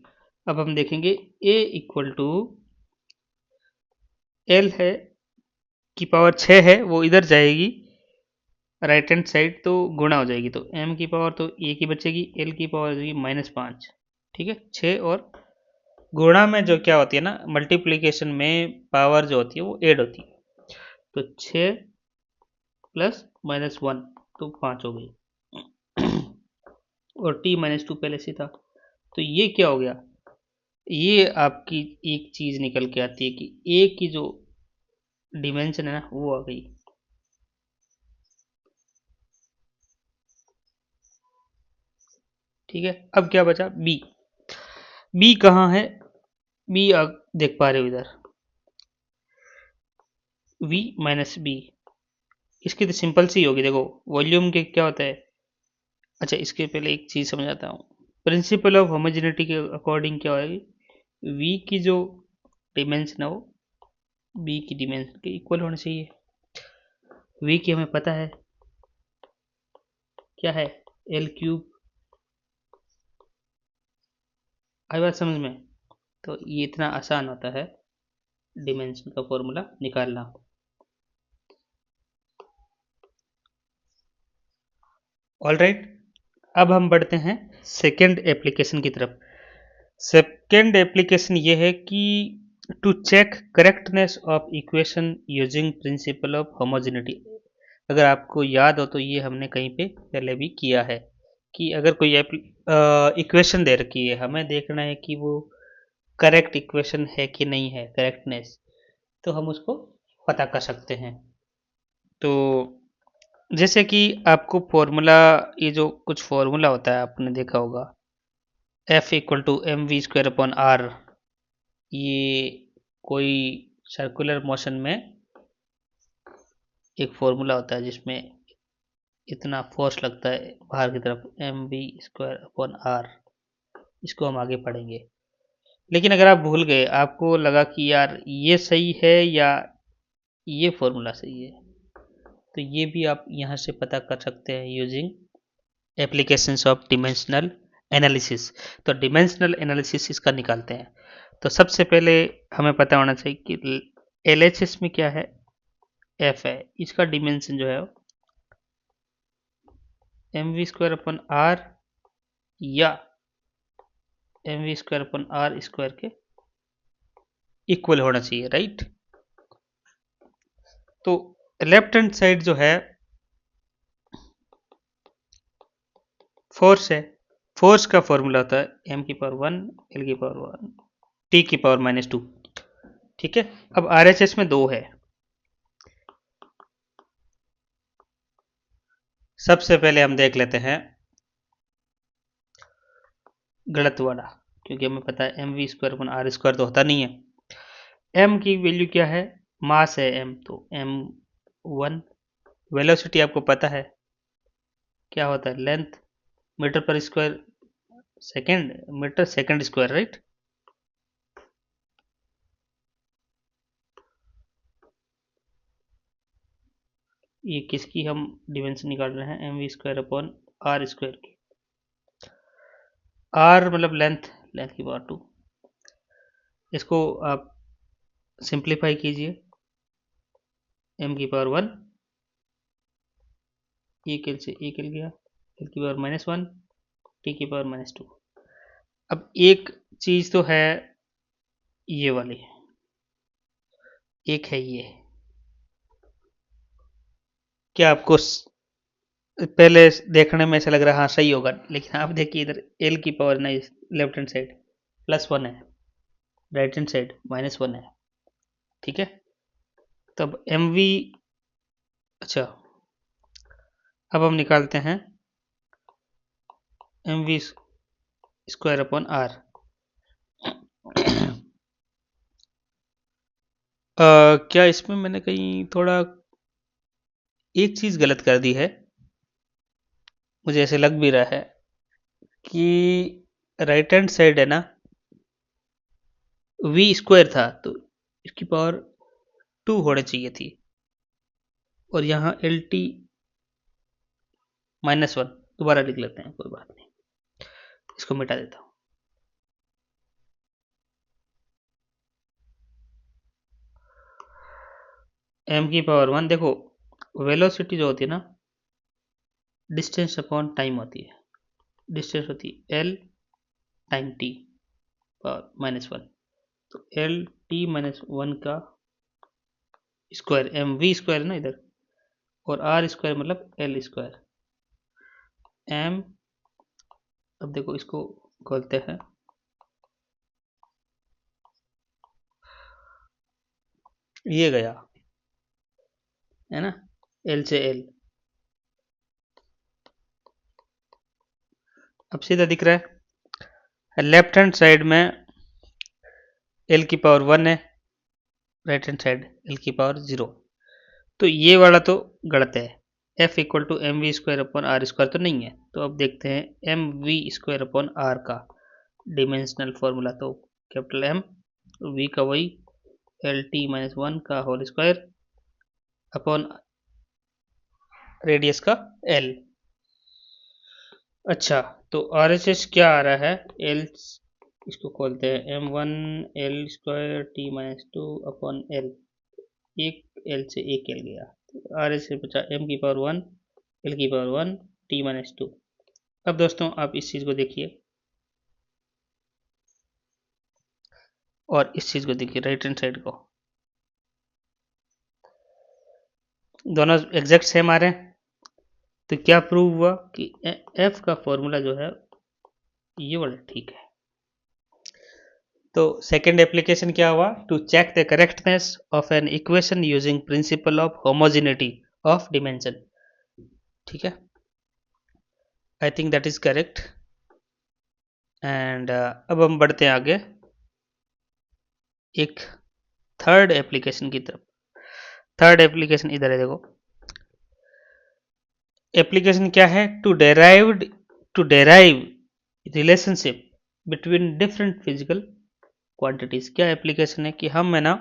अब हम देखेंगे ए इक्वल टू एल है की पावर 6 है, वो इधर जाएगी राइट हैंड साइड, तो गुणा हो जाएगी। तो एम की पावर तो ए की बचेगी, एल की पावर हो जाएगी -5, ठीक है। 6 और गुणा में जो क्या होती है ना, मल्टीप्लीकेशन में पावर जो होती है वो ऐड होती है। तो 6 प्लस -1 तो 5 हो गई, और t-2 पहले से था। तो ये क्या हो गया, ये आपकी एक चीज निकल के आती है कि a की जो डिमेंशन है ना, वो आ गई। ठीक है, अब क्या बचा, b। b कहाँ है, b आप देख पा रहे हो इधर, v माइनस बी। इसकी तो सिंपल सी होगी, देखो वॉल्यूम के क्या होता है। अच्छा, इसके पहले एक चीज समझाता हूँ। प्रिंसिपल ऑफ होमोजेनिटी के अकॉर्डिंग क्या होगी, v की जो डिमेंशन है वो b की डिमेंशन के इक्वल होनी चाहिए। v की हमें पता है क्या है, एल क्यूब। आई बात समझ में। तो ये इतना आसान होता है डिमेंशन का फॉर्मूला निकालना। ऑल राइट, अब हम बढ़ते हैं सेकेंड एप्लीकेशन की तरफ। सेकेंड एप्लीकेशन ये है कि to check correctness of equation using principle of homogeneity. अगर आपको याद हो तो ये हमने कहीं पे पहले भी किया है कि अगर कोई इक्वेशन दे रखी है, हमें देखना है कि वो करेक्ट इक्वेशन है कि नहीं है, करेक्टनेस, तो हम उसको पता कर सकते हैं। तो जैसे कि आपको फॉर्मूला, ये जो कुछ फॉर्मूला होता है आपने देखा होगा, F equal to M V square upon R. ये कोई सर्कुलर मोशन में एक फॉर्मूला होता है जिसमें इतना फोर्स लगता है बाहर की तरफ, M V square upon R. इसको हम आगे पढ़ेंगे। लेकिन अगर आप भूल गए, आपको लगा कि यार ये सही है या ये फॉर्मूला सही है, तो ये भी आप यहाँ से पता कर सकते हैं using applications of dimensional analysis. तो डिमेंशनल एनालिसिस इसका निकालते हैं। तो सबसे पहले हमें पता होना चाहिए कि LHS में क्या है, F है, इसका डिमेंशन जो है mv² r या mv² r स्क्वायर के इक्वल होना चाहिए, राइट। तो लेफ्ट हैंड साइड जो है फोर्स है, फोर्स का फॉर्मूला होता है m⁴1 l⁴1 t⁻²। ठीक है। अब RHS में 2 है। सबसे पहले हम देख लेते हैं गलत वाला, क्योंकि हमें पता है mv² r² तो होता नहीं है। m की वैल्यू क्या है, मास है m, तो m1। वेलोसिटी आपको पता है क्या होता है, लेंथ मीटर पर square second, metre second square, right. ये किसकी हम डिमेंशन निकाल रहे हैं, mv²/r² की। r मतलब लेंथ, लेंथ की पावर 2। इसको आप सिंप्लीफाई कीजिए, m⁴1 एक एल से एक एल गया, l⁻⁻1 t⁻²। अब एक चीज तो है ये वाली, एक है ये, क्या आपको पहले देखने में ऐसा लग रहा है हाँ सही होगा, लेकिन आप देखिए इधर l की पावर नहीं, लेफ्ट हैंड साइड +1 है, राइट हैंड साइड -1 है। ठीक है। तब mv, अच्छा अब हम निकालते हैं mv²/r। क्या इसमें मैंने कहीं थोड़ा एक चीज गलत कर दी है, मुझे ऐसे लग भी रहा है कि राइट हैंड साइड है ना v² था, तो इसकी पावर 2 होनी चाहिए थी, और यहाँ LT-1 दोबारा लिख लेते हैं, कोई बात नहीं, इसको मिटा देता हूँ। m⁴1, देखो वेलोसिटी जो होती है ना, डिस्टेंस अपॉन टाइम होती है, डिस्टेंस होती है l टाइम t पावर -1, तो LT-1 का स्क्वायर, mv² है ना इधर, और r² मतलब l²। m, अब देखो इसको खोलते हैं, ये गया है ना, l से l, अब सीधा दिख रहा है। लेफ्ट हैंड साइड में l⁻1 है, राइट हैंड साइड l⁻0। तो ये वाला तो गलत है, f = mv²/r² तो नहीं है। तो अब देखते हैं mv²/r का डिमेंशनल फॉर्मूला, तो कैपिटल M, v का वही LT-1 का होल स्क्वायर अपॉन रेडियस का l। अच्छा, तो RHS क्या आ रहा है, l, इसको खोलते हैं, m1 l² t-2 upon l, एक l से एक l गया, तो RHS से बचा m⁴1 l⁴1 t-2। अब दोस्तों आप इस चीज को देखिए और इस चीज को देखिए, राइट हैंड साइड को, दोनों एग्जैक्ट सेम आ रहे हैं। तो क्या प्रूव हुआ कि f का फॉर्मूला जो है ये वाला ठीक है। तो सेकेंड एप्लीकेशन क्या हुआ, to check the correctness of an equation using principle of homogeneity of dimension. ठीक है, I think that is correct. And अब हम बढ़ते हैं आगे एक थर्ड एप्लीकेशन की तरफ। थर्ड एप्लीकेशन इधर है, देखो एप्लीकेशन क्या है, to derive relationship between different physical quantities. क्या एप्लीकेशन है कि हम है ना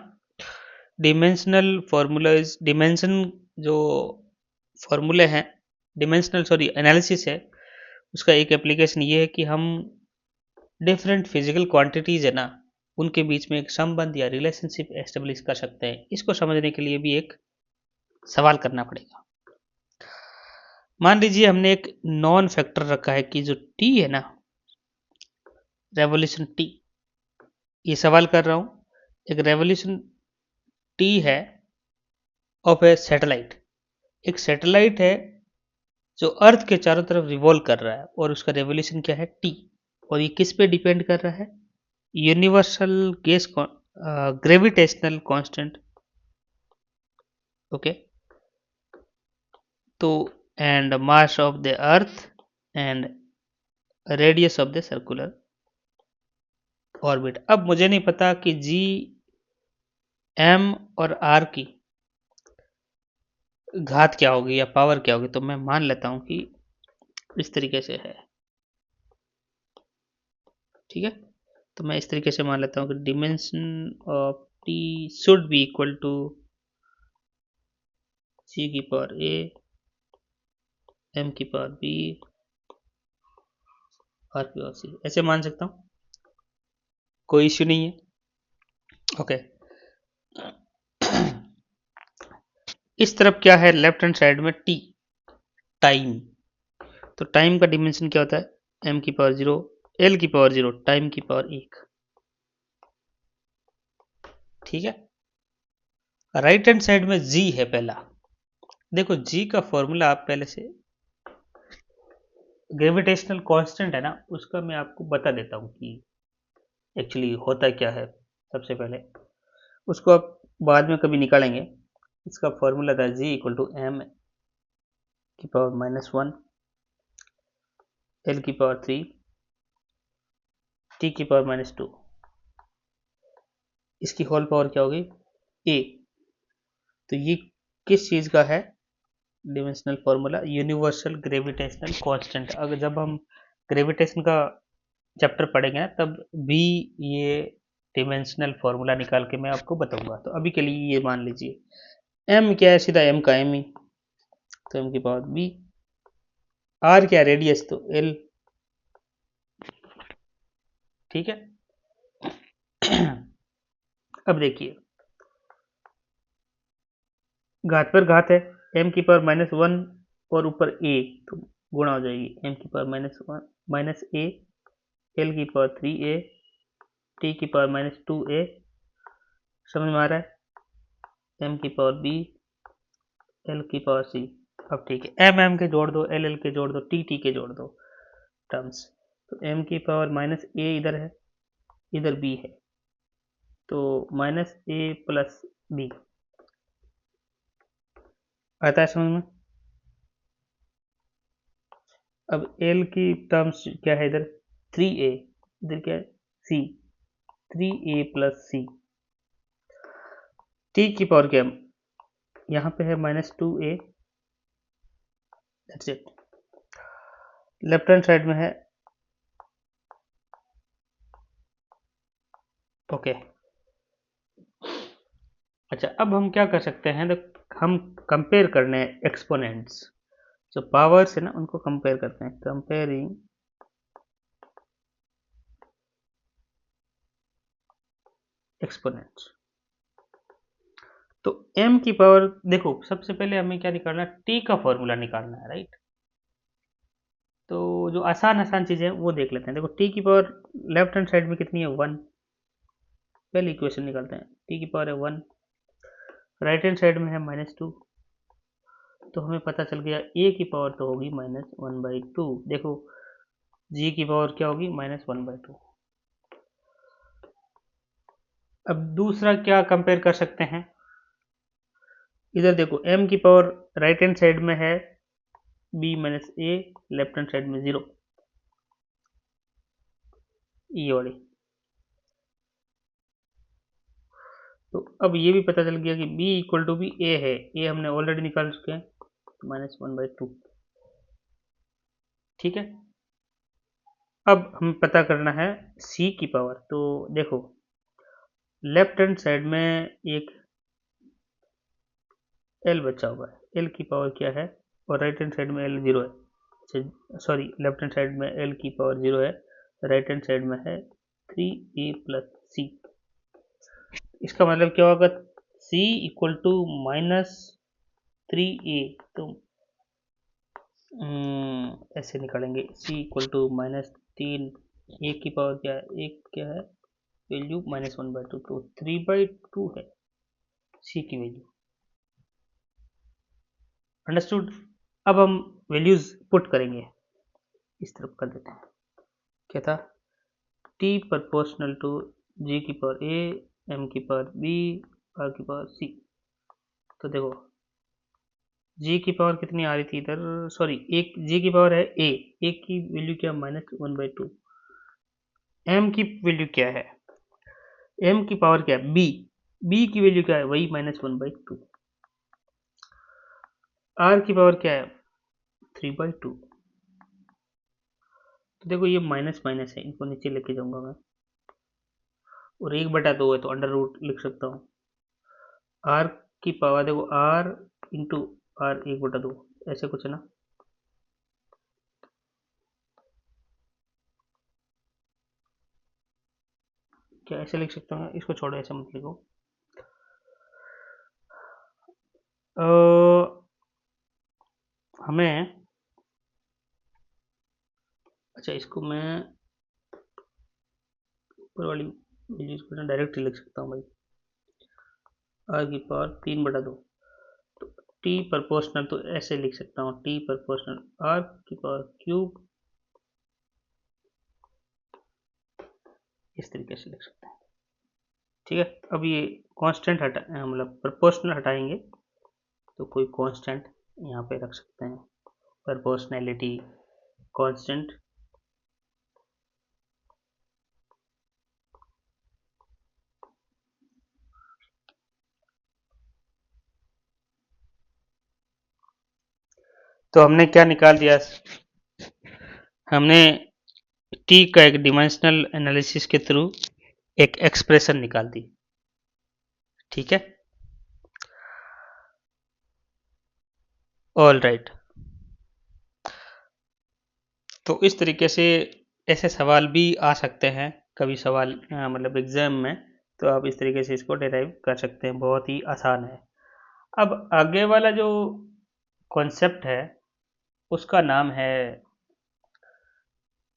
डिमेंशनल फॉर्मूलाज, डिमेंशन जो फॉर्मूले हैं, डिमेंशनल एनालिसिस है, उसका एक एप्लीकेशन ये है कि हम डिफरेंट फिजिकल क्वांटिटीज है ना, उनके बीच में एक संबंध या रिलेशनशिप एस्टेब्लिश कर सकते हैं। इसको समझने के लिए भी एक सवाल करना पड़ेगा। मान लीजिए हमने एक नॉन फैक्टर रखा है कि जो टी है ना, रेवोल्यूशन टी, ये सवाल कर रहा हूं, एक रेवोल्यूशन टी है ऑफ ए सैटेलाइट, एक सैटेलाइट है जो अर्थ के चारों तरफ रिवॉल्व कर रहा है और उसका रेवोल्यूशन क्या है, टी। और ये किस पे डिपेंड कर रहा है, universal gas gravitational constant. Okay, तो and mass of the earth and radius of the circular orbit. अब मुझे नहीं पता कि जी, एम और आर की घात क्या होगी या पावर क्या होगी, तो मैं मान लेता हूं कि इस तरीके से है। ठीक है, तो मैं इस तरीके से मान लेता हूं कि dimension of t should be equal to c की पावर ए, एम की पावर बी, आर की पावर सी, ऐसे मान सकता हूं, कोई इश्यू नहीं है। ओके, इस तरफ क्या है, लेफ्ट हैंड साइड में टी, टाइम। तो टाइम का डिमेंशन क्या होता है, एम की पावर 0, एल की पावर 0, टाइम की पावर 1। ठीक है, राइट हैंड साइड में जी है पहला। देखो जी का फॉर्मूला आप पहले से, ग्रेविटेशनल कांस्टेंट है ना, उसका मैं आपको बता देता हूँ कि एक्चुअली होता क्या है। सबसे पहले उसको आप बाद में कभी निकालेंगे। इसका फॉर्मूला था जी इक्वल टू एम की पावर -1, एल की पावर 3, टी की पावर -2। इसकी होल पावर क्या होगी, ए। तो ये किस चीज़ का है, dimensional formula, universal gravitational constant. अगर जब हम ग्रेविटेशन का चैप्टर पढ़ेंगे ना, तब भी ये डिमेंशनल फॉर्मूला निकाल के मैं आपको बताऊंगा। तो अभी के लिए ये मान लीजिए एम क्या है, सीधा एम का एम ही, तो एम की पावर बी। आर क्या, रेडियस, तो एल। ठीक है, अब देखिए घात पर घात है, एम की पावर -1 और ऊपर ए, तो गुणा हो जाएगी, एम की पावर -1 -a, एल की पावर 3a, टी की पावर -2a। समझ में आ रहा है, एम की पावर बी, एल की पावर सी। अब ठीक है, एम एम के जोड़ दो, एल एल के जोड़ दो, टी टी के जोड़ दो टर्म्स। तो एम की पावर -a इधर है, इधर बी है, तो -a प्लस बी आता है समझ में। अब एल की टर्म्स क्या है, इधर 3a, इधर क्या है सी, 3a प्लस सी। टी की पावर क्या, यहाँ पे है -2a, that's it. Left hand side में है, ओके। अच्छा, अब हम क्या कर सकते हैं, तो हम कंपेयर करने हैं एक्सपोनेंट्स, जो पावर्स है ना उनको कंपेयर करते हैं, कंपेयरिंग एक्सपोनेंट्स। तो m की पावर, देखो सबसे पहले हमें क्या निकालना है, t का फॉर्मूला निकालना है, राइट। तो जो आसान आसान चीजें हैं वो देख लेते हैं। देखो t की पावर लेफ्ट हैंड साइड में कितनी है, 1। पहले इक्वेशन निकालते हैं, t की पावर है 1, राइट हैंड साइड में है -2, तो हमें पता चल गया a की पावर तो होगी -1/2। देखो g की पावर क्या होगी, -1/2। अब दूसरा क्या कंपेयर कर सकते हैं, इधर देखो m की पावर राइट हैंड साइड में है b - a, left hand side में 0, ये वाली। तो अब ये भी पता चल गया कि b इक्वल टू भी a है, a हमने ऑलरेडी निकाल चुके हैं, -1/2। ठीक है, अब हमें पता करना है c की पावर। तो देखो लेफ्ट हैंड साइड में एक l बचा हुआ है, l की पावर क्या है और राइट हैंड साइड में एल जीरो है, अच्छा सॉरी लेफ्ट हैंड साइड में एल की पावर जीरो है, राइट हैंड साइड में है 3a प्लस सी। इसका मतलब क्या होगा, c इक्वल टू -3a, तो ऐसे निकालेंगे, c इक्वल टू -3, a की पावर क्या है, एक क्या है वैल्यू -1/2, तो 3/2 है c की वैल्यू। अंडरस्टूड। अब हम वैल्यूज पुट करेंगे, इस तरफ कर देते हैं, क्या था, t प्रोपोर्शनल टू g की पावर a, m की पावर b, r की पावर c। तो देखो g की पावर कितनी आ रही थी इधर, सॉरी एक g की पावर है a, a की वैल्यू क्या -1/2, m की वैल्यू क्या है, m की पावर क्या है b, b की वैल्यू क्या है वही -1/2, r की पावर क्या है 3/2। तो देखो ये माइनस माइनस है, इनको नीचे लेके जाऊंगा मैं, और 1/2 है तो अंडर रूट लिख सकता हूँ। r की पावर देखो r इंटू r 1/2 ऐसे कुछ है ना, क्या ऐसे लिख सकता हूँ, इसको छोड़ो ऐसे मत लिखो। हमें अच्छा इसको मैं ऊपर वाली वैल्यूज को डायरेक्ट लिख सकता हूँ भाई, r की पावर 3/2, तो t प्रोपोर्शनल तो ऐसे लिख सकता हूँ, t प्रोपोर्शनल r की पावर क्यूब, इस तरीके से लिख सकते हैं। ठीक है, अब ये कांस्टेंट हटा, मतलब प्रोपोर्शनल हटाएंगे तो कोई कांस्टेंट यहाँ पे रख सकते हैं, प्रोपोर्शनैलिटी कांस्टेंट, तो हमने क्या निकाल दिया, हमने t का एक डिमेंशनल एनालिसिस के थ्रू एक एक्सप्रेशन निकाल दी। ठीक है, ऑल राइट। तो इस तरीके से ऐसे सवाल भी आ सकते हैं कभी, सवाल मतलब एग्जाम में, तो आप इस तरीके से इसको डिराइव कर सकते हैं, बहुत ही आसान है। अब आगे वाला जो कॉन्सेप्ट है उसका नाम है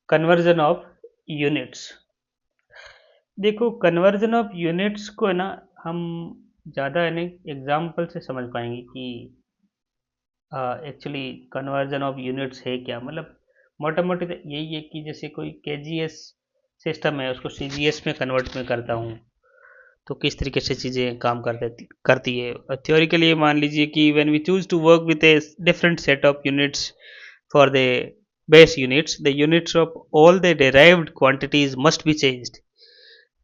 कन्वर्जन ऑफ यूनिट्स। देखो कन्वर्जन ऑफ यूनिट्स को है ना, हम ज़्यादा यानी एग्जाम्पल से समझ पाएंगे कि एक्चुअली कन्वर्जन ऑफ यूनिट्स है क्या, मतलब मोटा मोटी तो यही है कि जैसे कोई केजीएस सिस्टम है उसको सीजीएस में कन्वर्ट में करता हूँ, तो किस तरीके से चीज़ें काम करती है। थ्योरिकली ये मान लीजिए कि when we choose to work with a different set of units for the base units, the units of all the derived quantities must be changed.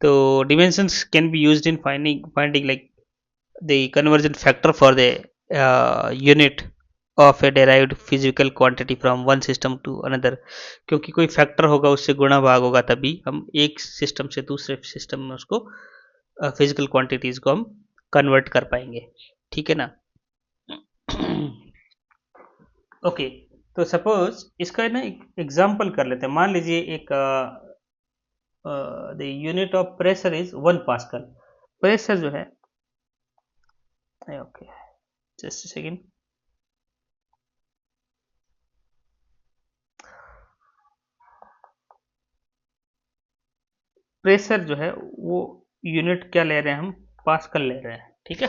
So dimensions can be used in finding like the conversion factor for the unit of a derived physical quantity from one system to another, क्योंकि कोई फैक्टर होगा उससे गुणा भाग होगा तभी हम एक सिस्टम से दूसरे सिस्टम में उसको फिजिकल क्वांटिटीज को हम कन्वर्ट कर पाएंगे। ठीक है ना। ओके, तो सपोज इसका ना एक एग्जांपल कर लेते हैं, मान लीजिए एक the unit of pressure is 1 pascal. Pressure जो है, ओके जस्ट सेकेंड, प्रेशर जो है वो यूनिट क्या ले रहे हैं हम, पास्कल ले रहे हैं। ठीक है,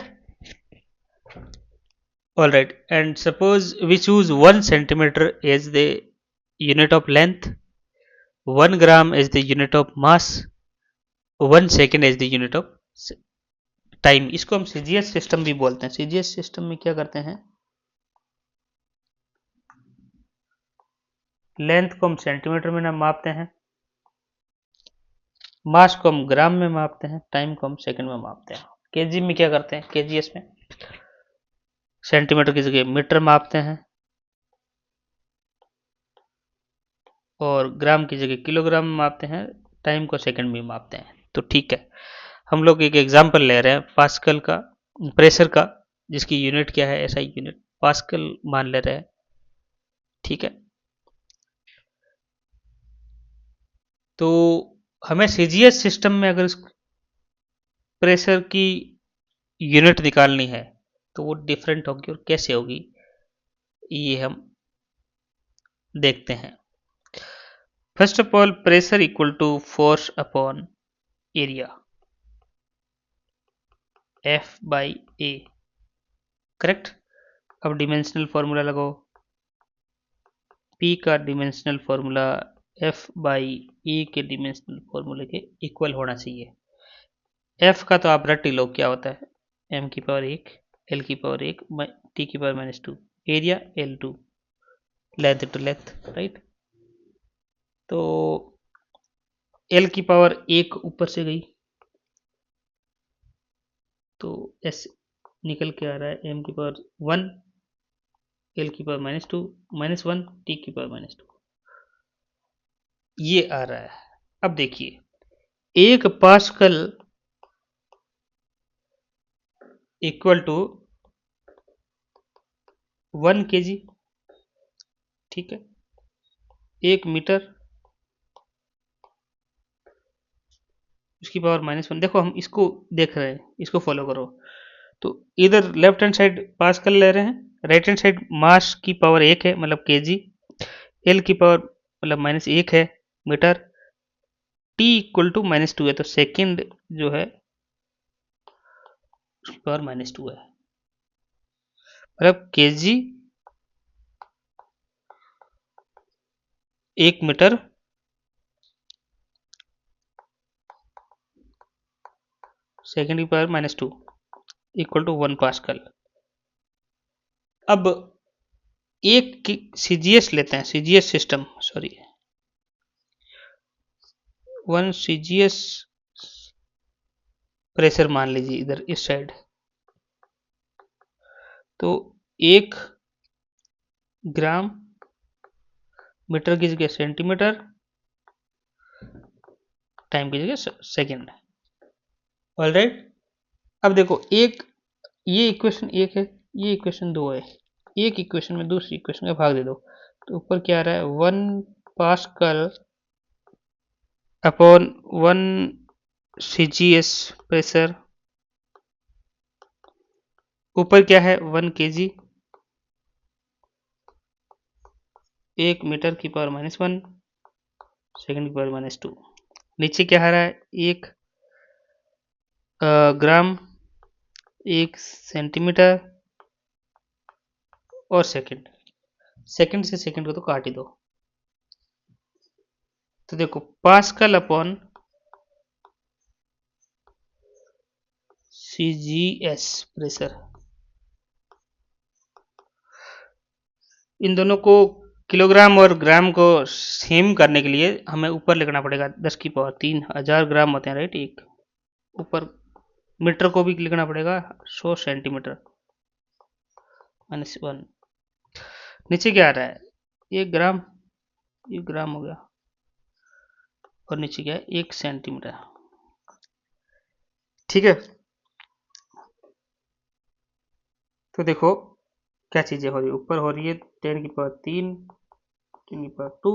all right, and suppose we choose 1 centimeter as the unit of length, 1 gram as the unit of mass, 1 second as the unit of time. इसको हम सीजीएस सिस्टम भी बोलते हैं। सीजीएस सिस्टम में क्या करते हैं, लेंथ को हम सेंटीमीटर में मापते हैं, मास को हम ग्राम में मापते हैं, टाइम को हम सेकंड में मापते हैं। केजी में क्या करते हैं, केजीएस में सेंटीमीटर की जगह मीटर मापते हैं और ग्राम की जगह किलोग्राम में मापते हैं, टाइम को सेकंड में मापते हैं। तो ठीक है, हम लोग एक एग्जांपल ले रहे हैं पास्कल का, प्रेशर का, जिसकी यूनिट क्या है, ऐसा यूनिट पास्कल मान ले रहे हैं। ठीक है। तो हमें सीजीएस सिस्टम में अगर प्रेशर की यूनिट निकालनी है तो वो डिफरेंट होगी और कैसे होगी ये हम देखते हैं। First of all, pressure equal to force upon area, F by A, correct. अब डिमेंशनल फॉर्मूला लगाओ, पी का dimensional formula F by A के डिमेंशनल फॉर्मूले के इक्वल होना चाहिए। एफ का तो आप रट ही लो क्या होता है, एम की पावर एक, एल की पावर एक, टी की power minus two, area L two, length two length, right. तो एल की पावर एक ऊपर से गई तो एस निकल के आ रहा है एम की पावर वन, एल की power minus to, minus one, T की पावर माइनस टू, ये आ रहा है। अब देखिए, एक पास्कल इक्वल टू 1 kg, ठीक है। 1 मीटर उसकी पावर माइनस वन। देखो हम इसको देख रहे हैं, इसको फॉलो करो। तो इधर लेफ्ट हैंड साइड पास्कल ले रहे हैं, राइट हैंड साइड मास की पावर एक है मतलब केजी, एल की पावर मतलब माइनस एक है metre, T equal to minus two है तो सेकेंड जो है उसकी पावर माइनस टू है, मतलब केजी 1 मीटर सेकेंड की power minus two equal to 1 pascal. अब एक सीजीएस लेते हैं, CGS system, sorry 1 CGS pressure मान लीजिए इधर इस साइड। तो 1 ग्राम मीटर की जगह सेंटीमीटर, टाइम की जगह सेकेंड, ऑल राइट। अब देखो एक, ये इक्वेशन एक है, ये इक्वेशन दो है, एक इक्वेशन में दूसरी इक्वेशन का भाग दे दो तो ऊपर क्या आ रहा है 1 पास्कल अपॉन 1 सीजीएस प्रेशर, ऊपर क्या है 1 kg, 1 मीटर की पावर माइनस वन, सेकेंड की पावर माइनस टू, नीचे क्या आ रहा है 1 ग्राम, 1 सेंटीमीटर और सेकंड, सेकंड से सेकंड को तो काट ही दो। तो देखो पास्कल अपॉन सीजीएस प्रेशर, इन दोनों को किलोग्राम और ग्राम को सेम करने के लिए हमें ऊपर लिखना पड़ेगा 10 की पावर 3 हजार ग्राम होते हैं, राइट। एक ऊपर मीटर को भी लिखना पड़ेगा 100 सेंटीमीटर माइनस वन, नीचे क्या आ रहा है 1 ग्राम, 1 ग्राम हो गया और नीचे क्या है 1 सेंटीमीटर, ठीक है। तो देखो क्या चीजें हो रही है, ऊपर हो रही है 10 की पावर 3, 10 की पावर 2,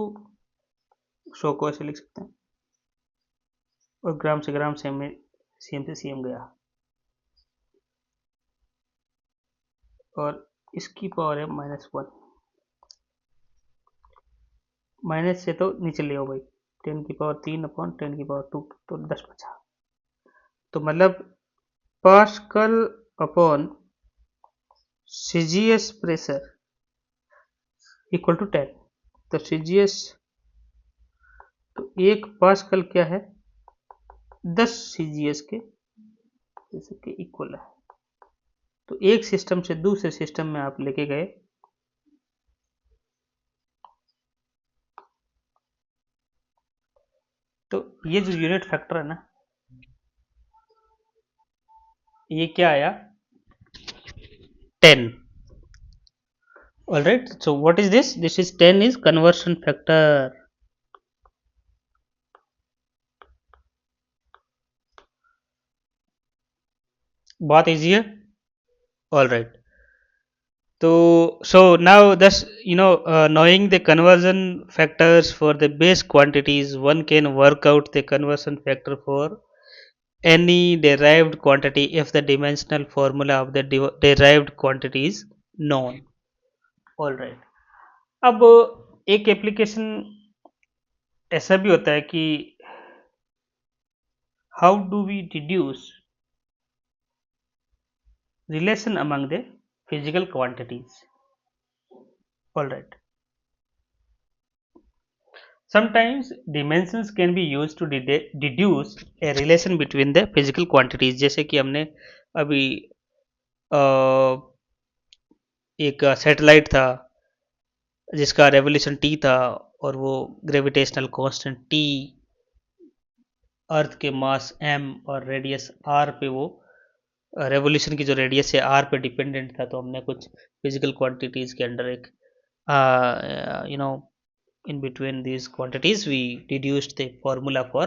100 को ऐसे लिख सकते हैं और ग्राम से ग्राम सीएम से सीएम गया और इसकी पावर है माइनस वन, माइनस से तो नीचे ले आओ भाई, 10 की पावर 3 अपॉन 10 की पावर 2 तो 10 बचा। तो मतलब pascal upon CGS pressure equal to 10। तो सीजीएस, तो एक पास्कल क्या है 10 सीजीएस के जैसे के इक्वल है। तो एक सिस्टम से दूसरे सिस्टम में आप लेके गए तो ये जो यूनिट फैक्टर है ना, ये क्या आया 10, all right। So what is this, this is 10 is conversion factor। बहुत इजी है, all right. So now thus knowing the conversion factors for the base quantities, one can work out the conversion factor for any derived quantity if the dimensional formula of the derived quantity is known. All right. अब एक एप्लीकेशन ऐसा भी होता है कि how do we deduce relation among the physical quantities. All right. Sometimes dimensions can be used to deduce a relation between the physical quantities. जैसे कि हमने अभी एक सैटेलाइट था जिसका रेवोल्यूशन टी था और वो ग्रेविटेशनल कांस्टेंट टी अर्थ के मास एम और रेडियस आर पे वो रेवोल्यूशन की जो रेडियस है आर पे डिपेंडेंट था, तो हमने कुछ फिजिकल क्वांटिटीज के अंडर एक you know in between these quantities we deduced the formula for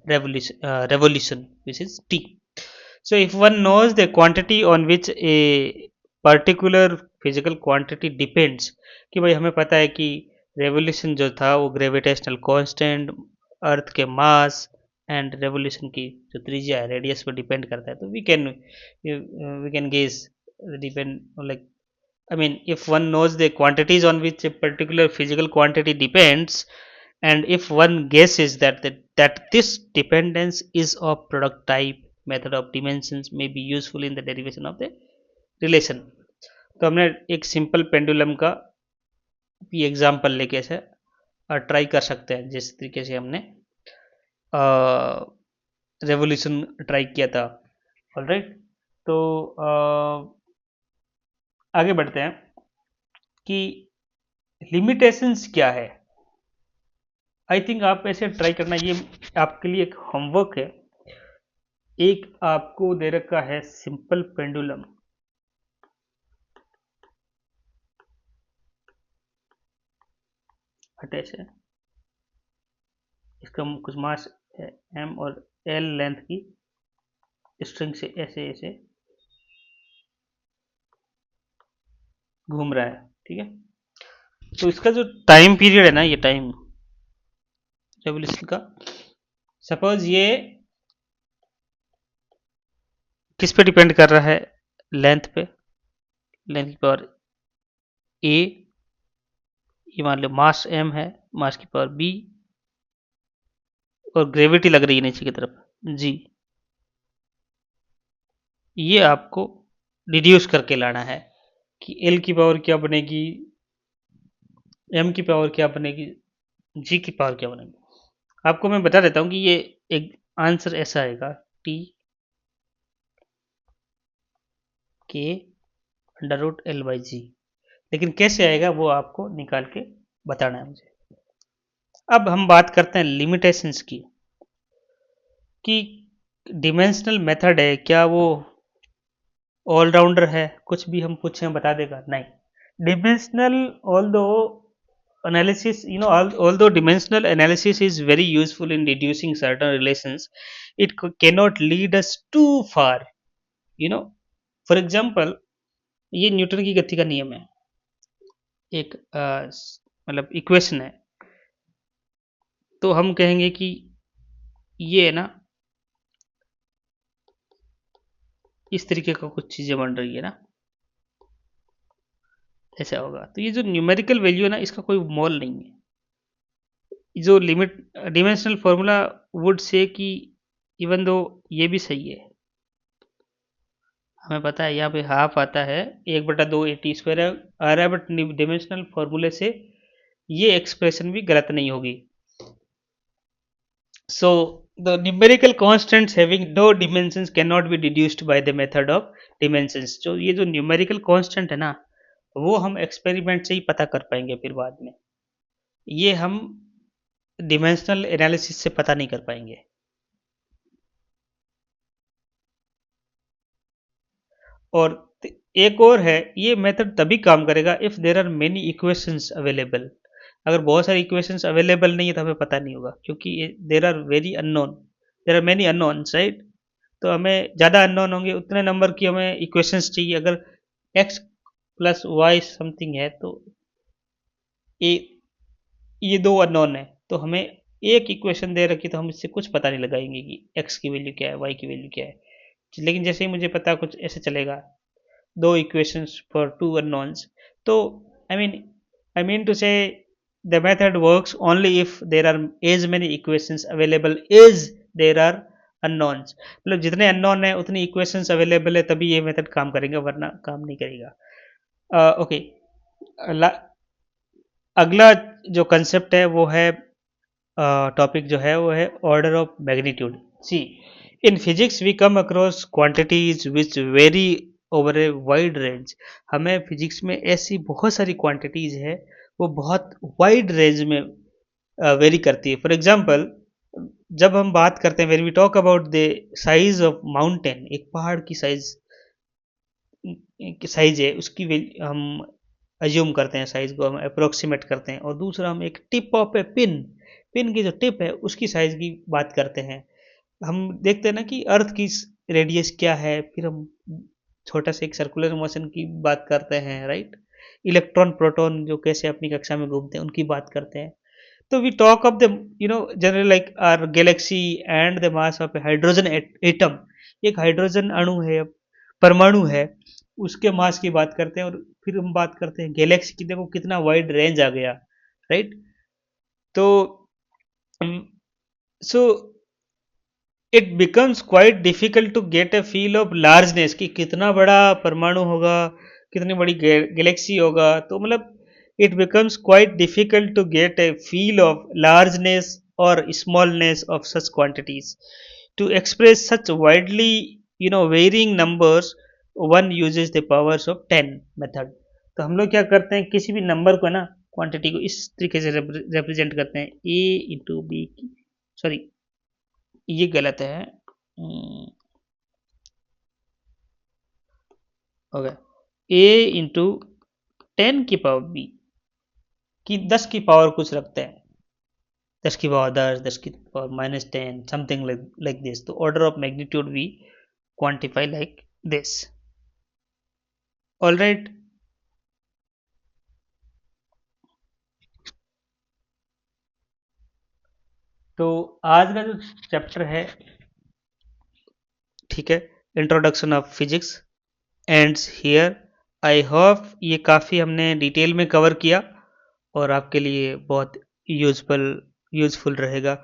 revolution which is t. So if one knows the quantity on which a particular physical quantity depends, कि भाई हमें पता है कि रेवोल्यूशन जो था वो ग्रेविटेशनल कांस्टेंट अर्थ के मास एंड रेवोल्यूशन की जो त्रिज्या है रेडियस पर डिपेंड करता है, तो we can guess depend like I mean, if one knows the quantities on which a particular physical quantity depends, and if one guesses that this dependence is of product type, method of dimensions may be useful in the derivation of the relation. तो हमने एक सिंपल पेंडुलम का भी एग्जांपल लेके ऐसे ट्राई कर सकते हैं, जिस तरीके से हमने रेवोल्यूशन ट्राई किया था. ऑलराइट. तो आगे बढ़ते हैं कि लिमिटेशंस क्या है. आई थिंक आप ऐसे ट्राई करना, ये आपके लिए एक होमवर्क है. एक आपको दे रखा है सिंपल पेंडुलम, अटैच है, इसका कुछ मास है एम और एल लेंथ की स्ट्रिंग से ऐसे ऐसे घूम रहा है. ठीक है. तो इसका जो टाइम पीरियड है ना, ये टाइम रेवोल्यूशन का, सपोज ये किस पे डिपेंड कर रहा है, लेंथ पे, लेंथ की पावर ए, ये मान लो मास एम है, मास की पावर बी, और ग्रेविटी लग रही है नीचे की तरफ जी. ये आपको डिड्यूस करके लाना है कि एल की पावर क्या बनेगी, एम की पावर क्या बनेगी, जी की पावर क्या बनेगी. आपको मैं बता देता हूं कि ये एक आंसर ऐसा आएगा टी के अंडर रूट एल बाई जी. लेकिन कैसे आएगा वो आपको निकाल के बताना है मुझे. अब हम बात करते हैं लिमिटेशंस की, कि डिमेंशनल मेथड है, क्या वो ऑलराउंडर है, कुछ भी हम पूछें बता देगा? नहीं. Dimensional, although dimensional analysis is very useful in deducing certain relations, it cannot lead us too far. For example, ये न्यूटन की गति का नियम है, एक मतलब इक्वेशन है. तो हम कहेंगे कि ये है ना, इस तरीके का कुछ चीजें बन रही है ना, ऐसा होगा. तो ये जो न्यूमेरिकल वैल्यू है ना, इसका कोई मोल नहीं है. जो limit dimensional formula would say कि इवन दो ये भी सही है, हमें पता है यहाँ पे हाफ आता है 1/2 टी स्क्वायर आ रहा है, बट डिमेंशनल फॉर्मूले से ये एक्सप्रेशन भी गलत नहीं होगी. So the numerical constants having no dimensions can not be deduced by the method of dimensions. जो ये जो न्यूमेरिकल कांस्टेंट है ना, वो हम एक्सपेरिमेंट से ही पता कर पाएंगे फिर बाद में, ये हम डिमेंशनल एनालिसिस से पता नहीं कर पाएंगे. और एक और है, ये मेथड तभी काम करेगा if there are many equations available. अगर बहुत सारी इक्वेशंस अवेलेबल नहीं है तो हमें पता नहीं होगा, क्योंकि there are very unknown, there are many unknowns, right. तो हमें ज़्यादा अननोन होंगे, उतने नंबर की हमें इक्वेशंस चाहिए. अगर एक्स प्लस वाई समथिंग है, तो ए ये दो अननोन है, तो हमें एक इक्वेशन दे रखी तो हम इससे कुछ पता नहीं लगाएंगे कि एक्स की वैल्यू क्या है, वाई की वैल्यू क्या है। लेकिन जैसे ही मुझे पता कुछ ऐसे चलेगा, दो इक्वेशंस फॉर टू अननोन्स, तो आई मीन टू से the method works only if there are as many equations available as there are unknowns। मतलब जितने अननोन है उतनी इक्वेशंस अवेलेबल है तभी ये मेथड काम करेगा, वरना काम नहीं करेगा। ओके, अगला जो कंसेप्ट है वो है, टॉपिक जो है वो है order of magnitude. See, in physics we come across quantities which vary over a wide range. हमें फिजिक्स में ऐसी बहुत सारी क्वांटिटीज है, वो बहुत वाइड रेंज में वेरी करती है। फॉर एग्जाम्पल, जब हम बात करते हैं, where we talk about the size of mountain, एक पहाड़ की साइज है, उसकी हम अज्यूम करते हैं, साइज को हम अप्रोक्सीमेट करते हैं। और दूसरा, हम एक टिप ऑफ ए पिन की जो टिप है उसकी साइज की बात करते हैं। हम देखते हैं ना कि अर्थ की रेडियस क्या है, फिर हम छोटा सा एक सर्कुलर मोशन की बात करते हैं, राइट। इलेक्ट्रॉन प्रोटॉन जो कैसे अपनी कक्षा में घूमते हैं उनकी बात करते हैं। तो we talk of the general like our galaxy and the mass of hydrogen atom. एक हाइड्रोजन अणु है, परमाणु है, उसके मास की बात करते हैं। और फिर हम बात करते हैं गैलेक्सी की, देखो कितना वाइड रेंज आ गया, राइट। तो so it becomes quite difficult to get a feel of largeness, कि कितना बड़ा परमाणु होगा, कितनी बड़ी गैलेक्सी होगा। तो मतलब it becomes quite difficult to get a feel of largeness or smallness of such quantities. To express such widely varying numbers, one uses the powers of 10 method। तो हम लोग क्या करते हैं, किसी भी नंबर को ना, क्वांटिटी को इस तरीके से रिप्रेजेंट करते हैं, a इंटू बी, सॉरी ये गलत है, ओके, a इंटू 10 की पावर b, कि 10 की पावर कुछ रखते हैं, 10 की पावर 10, 10 की पावर -10, समथिंग लाइक दिस। तो order of magnitude we quantify like this. All right, तो आज का जो चैप्टर है, ठीक है, introduction of physics ends here. I hope ये काफ़ी हमने डिटेल में कवर किया और आपके लिए बहुत यूजफुल रहेगा।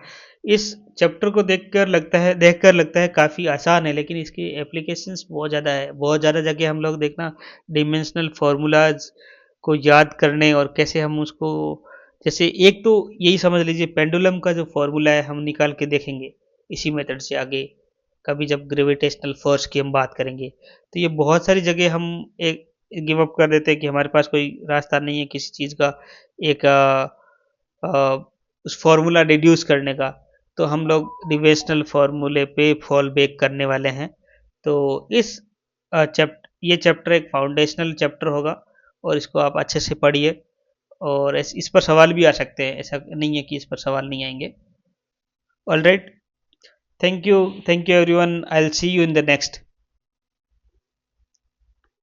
इस चैप्टर को देखकर लगता है काफ़ी आसान है, लेकिन इसके एप्लीकेशंस बहुत ज़्यादा है। बहुत ज़्यादा जगह हम लोग देखना डिमेंशनल फार्मूलाज को याद करने, और कैसे हम उसको, जैसे एक तो यही समझ लीजिए, पेंडुलम का जो फार्मूला है हम निकाल के देखेंगे इसी मेथड से आगे, कभी जब ग्रेविटेशनल फोर्स की हम बात करेंगे। तो ये बहुत सारी जगह हम एक गिव अप कर देते हैं कि हमारे पास कोई रास्ता नहीं है किसी चीज़ का, एक उस फॉर्मूला डिड्यूस करने का। तो हम लोग डिवेशनल फार्मूले पे फॉल बैक करने वाले हैं। तो इस ये चैप्टर एक फाउंडेशनल चैप्टर होगा, और इसको आप अच्छे से पढ़िए। और इस पर सवाल भी आ सकते हैं, ऐसा नहीं है कि इस पर सवाल नहीं आएंगे। All right, thank you everyone, I will see you in the next.